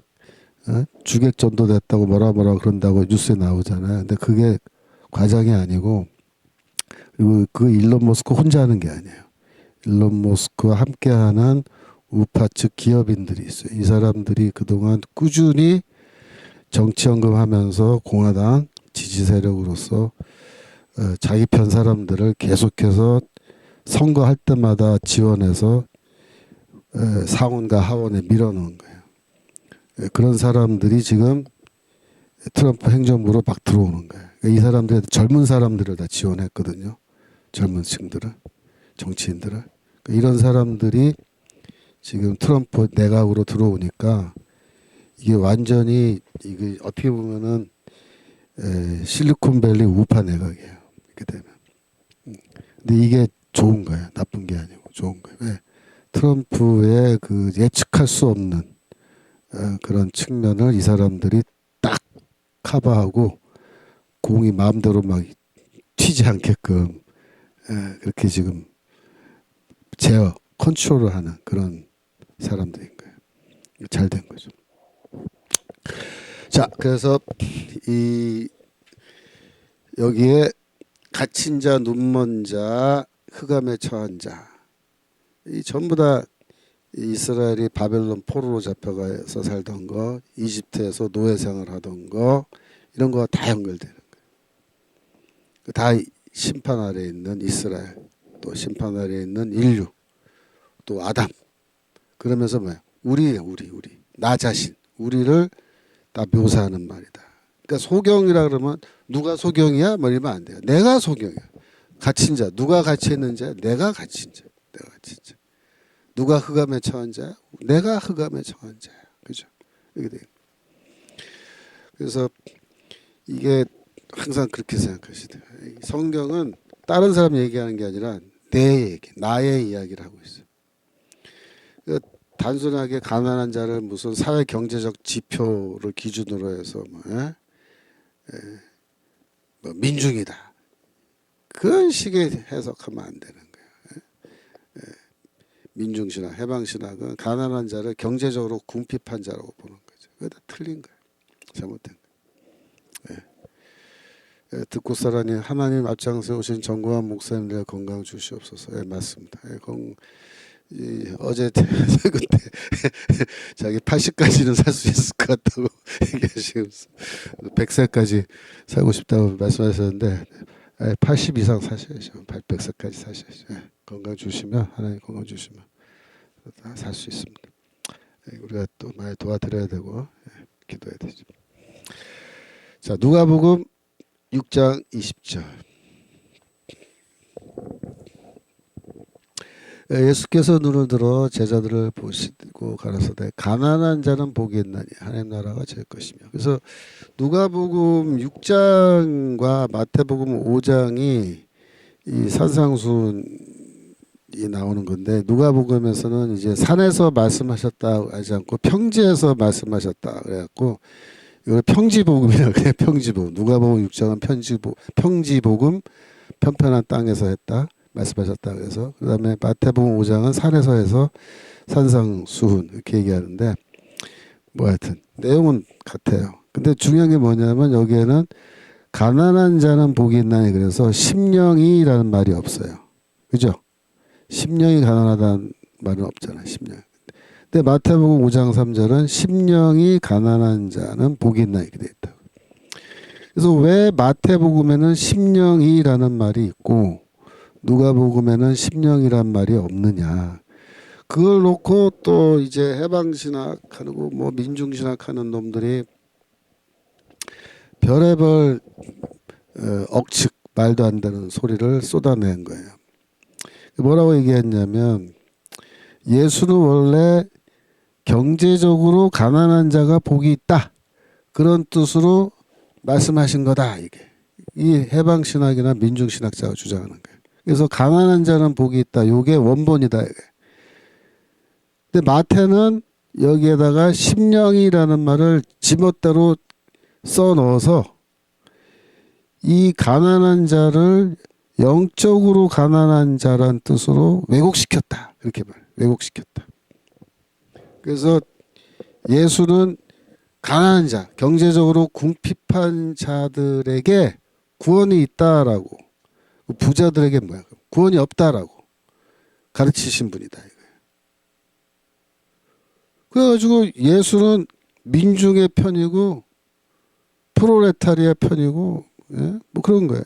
주객 전도됐다고 뭐라 그런다고 뉴스에 나오잖아요. 근데 그게 과장이 아니고 그리고 그 일론 머스크 혼자 하는 게 아니에요. 일론 머스크와 함께하는 우파 측 기업인들이 있어요. 이 사람들이 그동안 꾸준히 정치 언급하면서 공화당 지지 세력으로서 자기 편 사람들을 계속해서 선거할 때마다 지원해서 상원과 하원에 밀어넣은 거예요. 그런 사람들이 지금 트럼프 행정부로 막 들어오는 거예요. 이 사람들이 젊은 사람들을 다 지원했거든요. 젊은 층들을, 정치인들을. 이런 사람들이 지금 트럼프 내각으로 들어오니까 이게 완전히 이게 어떻게 보면은 실리콘밸리 우파 내각이에요. 이렇게 되면. 근데 이게 좋은 거예요. 나쁜 게 아니고 좋은 거예요. 왜? 트럼프의 그 예측할 수 없는 그런 측면을 이 사람들이 딱 커버하고 공이 마음대로 막 튀지 않게끔 그렇게 지금 제어, 컨트롤을 하는 그런 사람들인 거예요. 잘 된 거죠. 자, 그래서 이 여기에 갇힌 자, 눈먼 자, 흑암에 처한 자, 이 전부 다 이스라엘이 바벨론 포로로 잡혀가서 살던 거, 이집트에서 노예 생활하던 거, 이런 거 다 연결되는 거예요. 다 심판 아래에 있는 이스라엘, 또 심판 아래에 있는 인류, 또 아담. 그러면서 뭐야? 우리, 나 자신, 우리를 다 묘사하는 말이다. 그러니까 소경이라 그러면 누가 소경이야? 뭐 이러면 안 돼요. 내가 소경이야. 갇힌 자, 누가 갇혀있는 자? 내가 갇힌 자, 내가 갇힌 자. 누가 흑암에 처한 자야? 내가 흑암에 처한 자야. 그죠? 이렇게 돼요. 그래서 이게 항상 그렇게 생각하시대요. 성경은 다른 사람 얘기하는 게 아니라 내 얘기, 나의 이야기를 하고 있어요. 그러니까 단순하게 가난한 자를 무슨 사회 경제적 지표를 기준으로 해서 뭐 민중이다. 그런 식의 해석하면 안 되는 거예요. 민중신학, 해방신학은 가난한 자를 경제적으로 궁핍한 자라고 보는 거죠. 그게 다 틀린 거예요. 잘못된 거예요. 듣고서라니 하나님 앞장서 오신 정고한 목사님들 건강 주시옵소서. 맞습니다. 어제 그때 자기 80까지는 살 수 있을 것 같다고 얘기하시면서 100세까지 살고 싶다고 말씀하셨는데 80 이상 사셔야죠. 100세까지 사셔야죠. 건강 주시면 하나님 건강 주시면 다 살 수 있습니다. 우리가 또 많이 도와드려야 되고 기도해야 되죠. 자, 누가복음 6장 20절. 예수께서 눈을 들어 제자들을 보시고 가라사대 가난한 자는 복이 있나니 하나님 나라가 제 것이며. 그래서 누가복음 6장과 마태복음 5장이 이 산상수훈이 나오는 건데 누가복음에서는 이제 산에서 말씀하셨다 하지 않고 평지에서 말씀하셨다 그래갖고 이걸 평지복음이라고 그래요. 평지복음. 누가복음 6장은 평지복음 편편한 땅에서 했다. 말씀하셨다 그래서 그다음에 마태복음 5장은 산에서 해서 산상수훈 이렇게 얘기하는데 뭐 하여튼 내용은 같아요. 근데 중요한 게 뭐냐면 여기에는 가난한 자는 복이 있나니 그래서 심령이라는 말이 없어요. 그죠? 심령이 가난하다는 말은 없잖아요. 심령. 근데 마태복음 5장 3절은 심령이 가난한 자는 복이 있나 이렇게 돼 있다. 그래서 왜 마태복음에는 심령이라는 말이 있고 누가복음에는 심령이란 말이 없느냐. 그걸 놓고 또 이제 해방신학하고 뭐 민중신학하는 놈들이 별의별 억측 말도 안 되는 소리를 쏟아낸 거예요. 뭐라고 얘기했냐면 예수는 원래 경제적으로 가난한 자가 복이 있다. 그런 뜻으로 말씀하신 거다. 이게 이 해방신학이나 민중신학자가 주장하는 거예요. 그래서 가난한 자는 복이 있다. 이게 원본이다. 이게. 근데 마태는 여기에다가 심령이라는 말을 지멋대로 써 넣어서 이 가난한 자를 영적으로 가난한 자란 뜻으로 왜곡시켰다. 그렇게 왜곡시켰다. 그래서 예수는 가난한 자, 경제적으로 궁핍한 자들에게 구원이 있다라고, 부자들에게 뭐야? 구원이 없다라고 가르치신 분이다. 그래가지고 예수는 민중의 편이고 프롤레타리아 편이고 뭐 그런 거예요.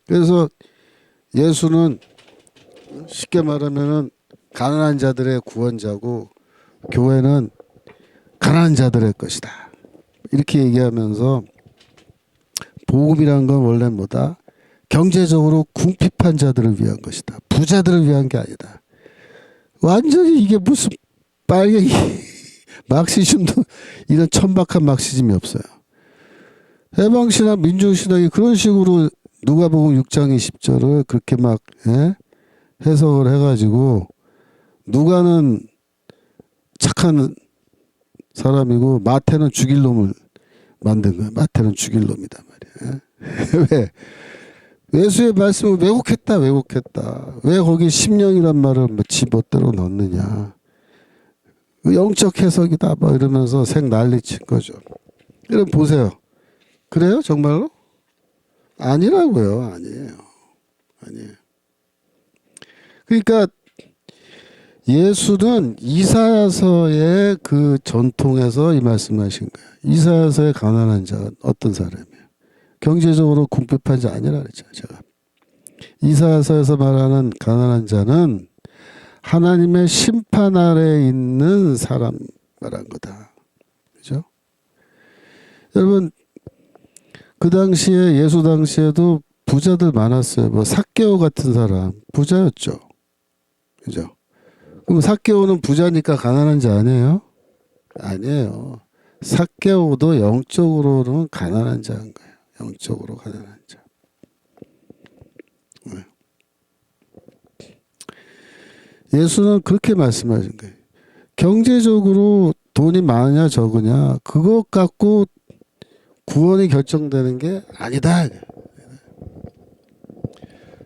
그래서 예수는 쉽게 말하면은 가난한 자들의 구원자고 교회는 가난한 자들의 것이다. 이렇게 얘기하면서 복음이란 건 원래 뭐다? 경제적으로 궁핍한 자들을 위한 것이다. 부자들을 위한 게 아니다. 완전히 이게 무슨 빨갱이 막시즘도 이런 천박한 막시즘이 없어요. 해방신학, 민중신학이 그런 식으로 누가복음 6장 20절을 그렇게 막 해석을 해가지고 누가는 착한 사람이고 마태는 죽일 놈을 만든 거야. 마태는 죽일 놈이다 말이야. 왜? 예수의 말씀을 왜곡했다. 왜 거기 심령이란 말을 지 멋대로 넣느냐. 영적 해석이다 뭐 이러면서 생 난리 친 거죠. 그럼 보세요. 그래요? 정말로? 아니라고요. 아니에요. 그러니까 예수는 이사야서의 그 전통에서 이 말씀하신 거예요. 이사야서의 가난한 자가 어떤 사람이에요? 경제적으로 궁핍한 자 아니라 그랬죠. 제가 이사야서에서 말하는 가난한 자는 하나님의 심판 아래에 있는 사람 말한 거다. 그죠? 여러분 그 당시에 예수 당시에도 부자들 많았어요. 뭐 삭개오 같은 사람 부자였죠. 그죠? 그럼 삭개오는 부자니까 가난한 자 아니에요? 아니에요. 삭개오도 영적으로는 가난한 자인 거예요. 영적으로 가난한 자. 예수는 그렇게 말씀하신 거예요. 경제적으로 돈이 많으냐 적으냐 그것 갖고 구원이 결정되는 게 아니다.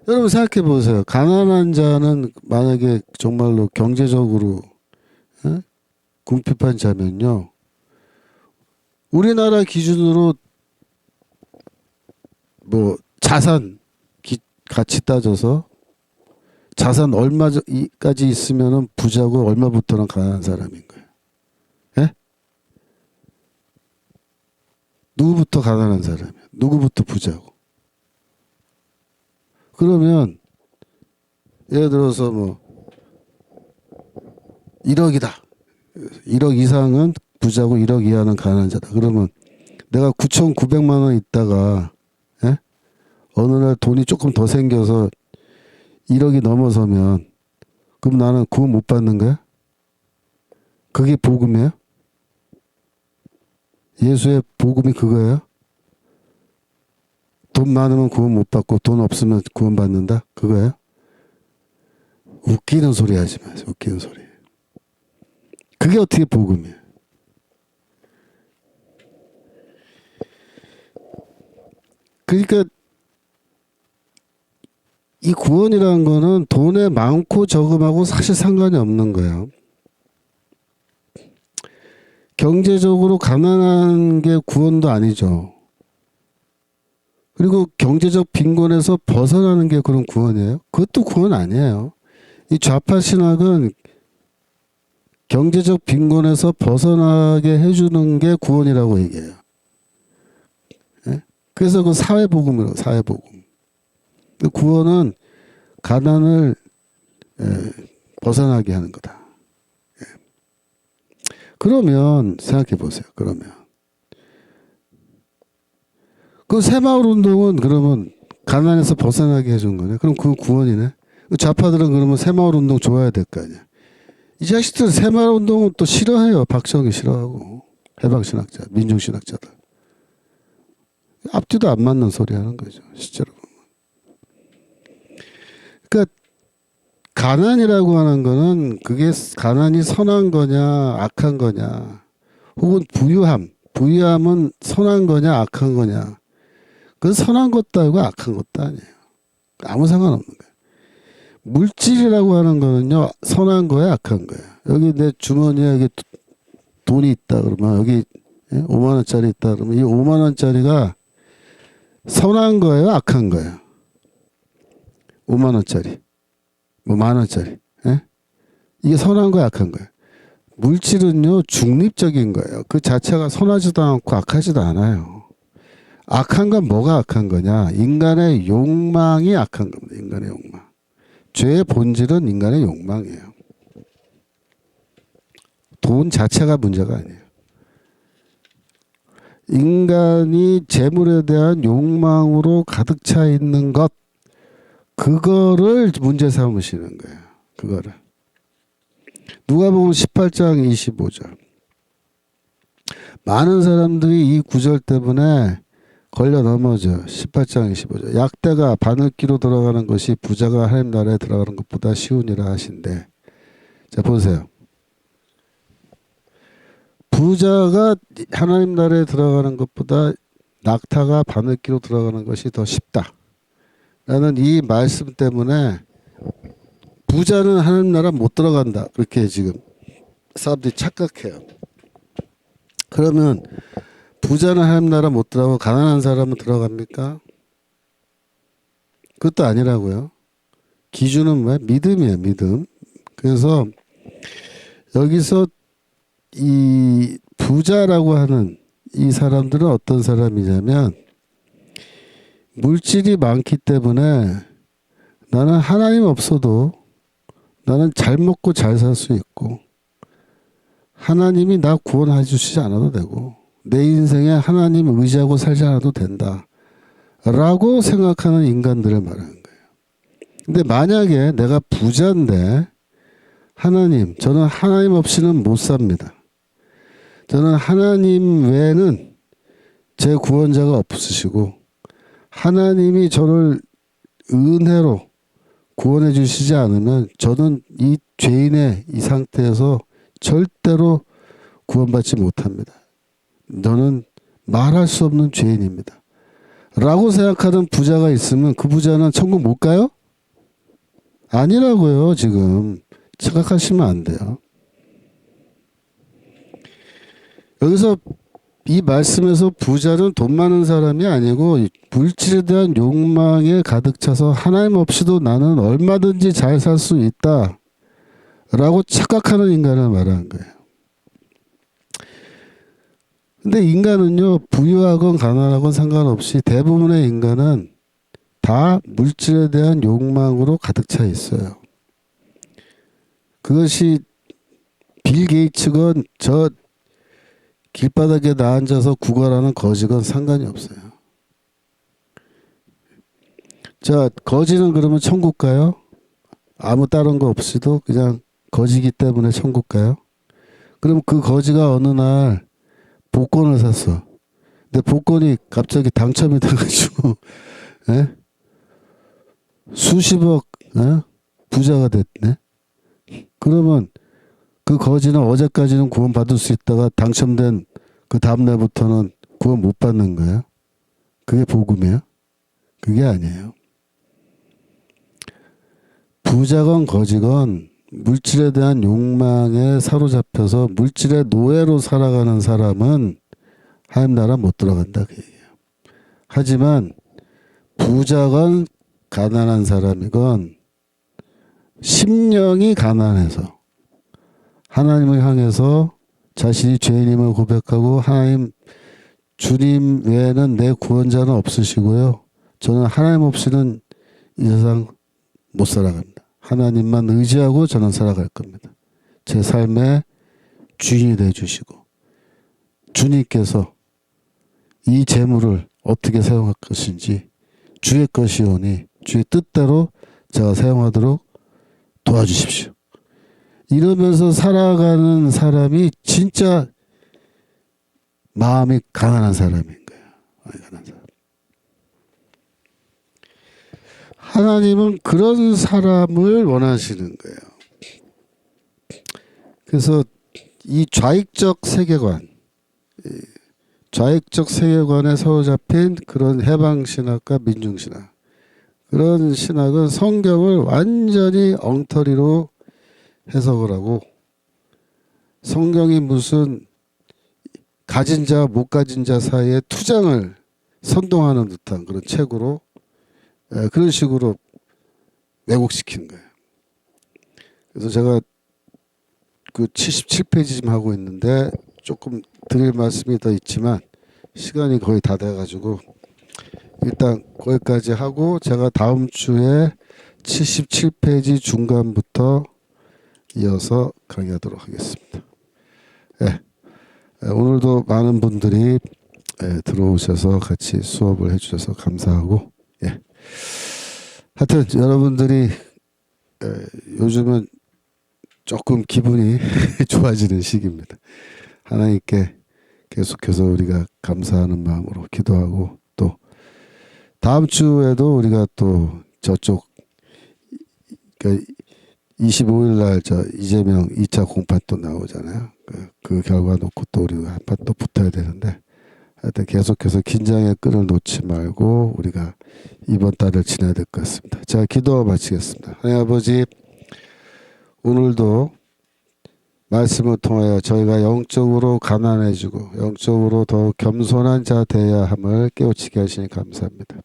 여러분 생각해 보세요. 가난한 자는 만약에 정말로 경제적으로 궁핍한 자면요. 우리나라 기준으로 뭐 자산 가치 따져서 자산 얼마까지 있으면은 부자고 얼마부터는 가난한 사람인 거예요. 예? 누구부터 가난한 사람이야? 누구부터 부자고? 그러면 예를 들어서 뭐 1억이다. 1억 이상은 부자고 1억 이하는 가난한 자다. 그러면 내가 9,900만 원 있다가 어느 날 돈이 조금 더 생겨서 1억이 넘어서면 그럼 나는 구원 못 받는 거야? 그게 복음이에요? 예수의 복음이 그거예요? 돈 많으면 구원 못 받고 돈 없으면 구원 받는다? 그거예요? 웃기는 소리 하지 마세요. 웃기는 소리. 그게 어떻게 복음이에요? 그러니까 이 구원이라는 거는 돈에 많고 적음하고 사실 상관이 없는 거예요. 경제적으로 가난한 게 구원도 아니죠. 그리고 경제적 빈곤에서 벗어나는 게 그런 구원이에요? 그것도 구원 아니에요. 이 좌파 신학은 경제적 빈곤에서 벗어나게 해주는 게 구원이라고 얘기해요. 그래서 그 사회복음이라고 사회복음. 구원은 가난을 벗어나게 하는 거다. 그러면 생각해 보세요. 그러면 그 새마을 운동은 그러면 가난에서 벗어나게 해준 거네. 그럼 그건 구원이네. 좌파들은 그러면 새마을 운동 좋아해야 될 거 아니야. 이 자식들은 새마을 운동은 또 싫어해요. 박정희 싫어하고 해방신학자, 민중신학자들. 앞뒤도 안 맞는 소리 하는 거죠. 실제로. 그러니까 가난이라고 하는 거는 그게 가난이 선한 거냐 악한 거냐 혹은 부유함은 선한 거냐 악한 거냐 그건 선한 것도 아니고 악한 것도 아니에요. 아무 상관없는 거예요. 물질이라고 하는 거는요 선한 거야 악한 거야. 여기 내 주머니에 여기 돈이 있다 그러면 여기 5만 원짜리 있다 그러면 이 5만 원짜리가 선한 거예요 악한 거예요? 5만 원짜리 뭐 만 원짜리 이게 선한 거야 악한 거야? 물질은요 중립적인 거예요. 그 자체가 선하지도 않고 악하지도 않아요. 악한 건 뭐가 악한 거냐? 인간의 욕망이 악한 겁니다. 인간의 욕망. 죄의 본질은 인간의 욕망이에요. 돈 자체가 문제가 아니에요. 인간이 재물에 대한 욕망으로 가득 차 있는 것 그거를 문제 삼으시는 거예요. 그거를. 누가복음 18장 25절. 많은 사람들이 이 구절 때문에 걸려 넘어져. 18장 25절. 약대가 바늘기로 들어가는 것이 부자가 하나님 나라에 들어가는 것보다 쉬우니라 하신대. 자 보세요. 부자가 하나님 나라에 들어가는 것보다 낙타가 바늘기로 들어가는 것이 더 쉽다. 라는 이 말씀 때문에 부자는 하나님 나라 못 들어간다. 그렇게 지금 사람들이 착각해요. 그러면 부자는 하나님 나라 못 들어가고 가난한 사람은 들어갑니까? 그것도 아니라고요. 기준은 뭐야? 믿음이에요. 믿음. 그래서 여기서 이 부자라고 하는 이 사람들은 어떤 사람이냐면 물질이 많기 때문에 나는 하나님 없어도 나는 잘 먹고 잘 살 수 있고 하나님이 나 구원해 주시지 않아도 되고 내 인생에 하나님 의지하고 살지 않아도 된다 라고 생각하는 인간들을 말하는 거예요. 근데 만약에 내가 부자인데 하나님, 저는 하나님 없이는 못 삽니다. 저는 하나님 외에는 제 구원자가 없으시고 하나님이 저를 은혜로 구원해 주시지 않으면 저는 이 죄인의 이 상태에서 절대로 구원받지 못합니다. 저는 말할 수 없는 죄인입니다. 라고 생각하는 부자가 있으면 그 부자는 천국 못 가요? 아니라고요. 지금 착각하시면 안 돼요. 여기서 이 말씀에서 부자는 돈 많은 사람이 아니고 물질에 대한 욕망에 가득 차서 하나님 없이도 나는 얼마든지 잘 살 수 있다 라고 착각하는 인간을 말하는 거예요. 근데 인간은요, 부유하건 가난하건 상관없이 대부분의 인간은 다 물질에 대한 욕망으로 가득 차 있어요. 그것이 빌 게이츠건 저 길바닥에 나앉아서 구걸하는 거지건 상관이 없어요. 자, 거지는 그러면 천국 가요? 아무 다른 거 없이도 그냥 거지기 때문에 천국 가요? 그럼 그 거지가 어느 날 복권을 샀어. 근데 복권이 갑자기 당첨이 돼가지고 예? 수십억 부자가 됐네. 그러면 그 거지는 어제까지는 구원 받을 수 있다가 당첨된 그 다음날부터는 구원 못 받는 거예요. 그게 복음이에요? 그게 아니에요. 부자건 거지건 물질에 대한 욕망에 사로잡혀서 물질의 노예로 살아가는 사람은 하나님 나라 못 들어간다 그 얘기예요. 하지만 부자건 가난한 사람이건 심령이 가난해서 하나님을 향해서 자신이 죄인임을 고백하고 하나님 주님 외에는 내 구원자는 없으시고요. 저는 하나님 없이는 이 세상 못 살아갑니다. 하나님만 의지하고 저는 살아갈 겁니다. 제 삶의 주인이 되어주시고 주님께서 이 재물을 어떻게 사용할 것인지 주의 것이오니 주의 뜻대로 제가 사용하도록 도와주십시오. 이러면서 살아가는 사람이 진짜 마음이 가난한 사람인 거예요. 가난한 사람. 하나님은 그런 사람을 원하시는 거예요. 그래서 이 좌익적 세계관에 사로잡힌 그런 해방신학과 민중신학, 그런 신학은 성경을 완전히 엉터리로 해석을 하고 성경이 무슨 가진 자와 못 가진 자 사이에 투쟁을 선동하는 듯한 그런 책으로 그런 식으로 왜곡시킨 거예요. 그래서 제가 그 77페이지 좀 하고 있는데 조금 드릴 말씀이 더 있지만 시간이 거의 다 돼가지고 일단 거기까지 하고 제가 다음 주에 77페이지 중간부터 이어서 강의하도록 하겠습니다. 예, 오늘도 많은 분들이 들어오셔서 같이 수업을 해주셔서 감사하고, 예. 하여튼 여러분들이 요즘은 조금 기분이 좋아지는 시기입니다. 하나님께 계속해서 우리가 감사하는 마음으로 기도하고 또 다음 주에도 우리가 또 저쪽 그러니까 25일 날 저 이재명 2차 공판 또 나오잖아요. 그 결과 놓고 또 우리가 한 판 또 붙어야 되는데 하여튼 계속해서 긴장의 끈을 놓지 말고 우리가 이번 달을 지나야 될 것 같습니다. 자, 기도 마치겠습니다. 하나님 아버지, 오늘도 말씀을 통하여 저희가 영적으로 가난해지고 영적으로 더 겸손한 자 되어야 함을 깨우치게 하시니 감사합니다.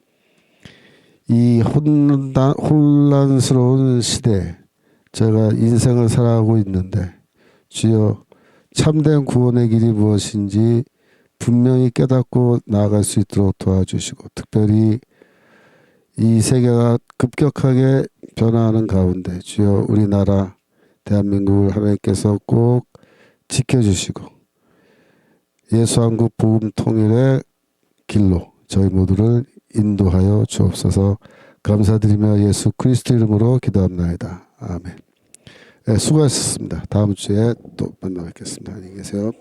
이 혼란스러운 시대에 제가 인생을 살아가고 있는데 주여 참된 구원의 길이 무엇인지 분명히 깨닫고 나아갈 수 있도록 도와주시고, 특별히 이 세계가 급격하게 변화하는 가운데 주여 우리나라 대한민국을 하나님께서 꼭 지켜주시고 예수한국 복음 통일의 길로 저희 모두를 인도하여 주옵소서. 감사드리며 예수 그리스도 이름으로 기도합나이다. 아멘. 네, 수고하셨습니다. 다음 주에 또 만나 뵙겠습니다. 안녕히 계세요.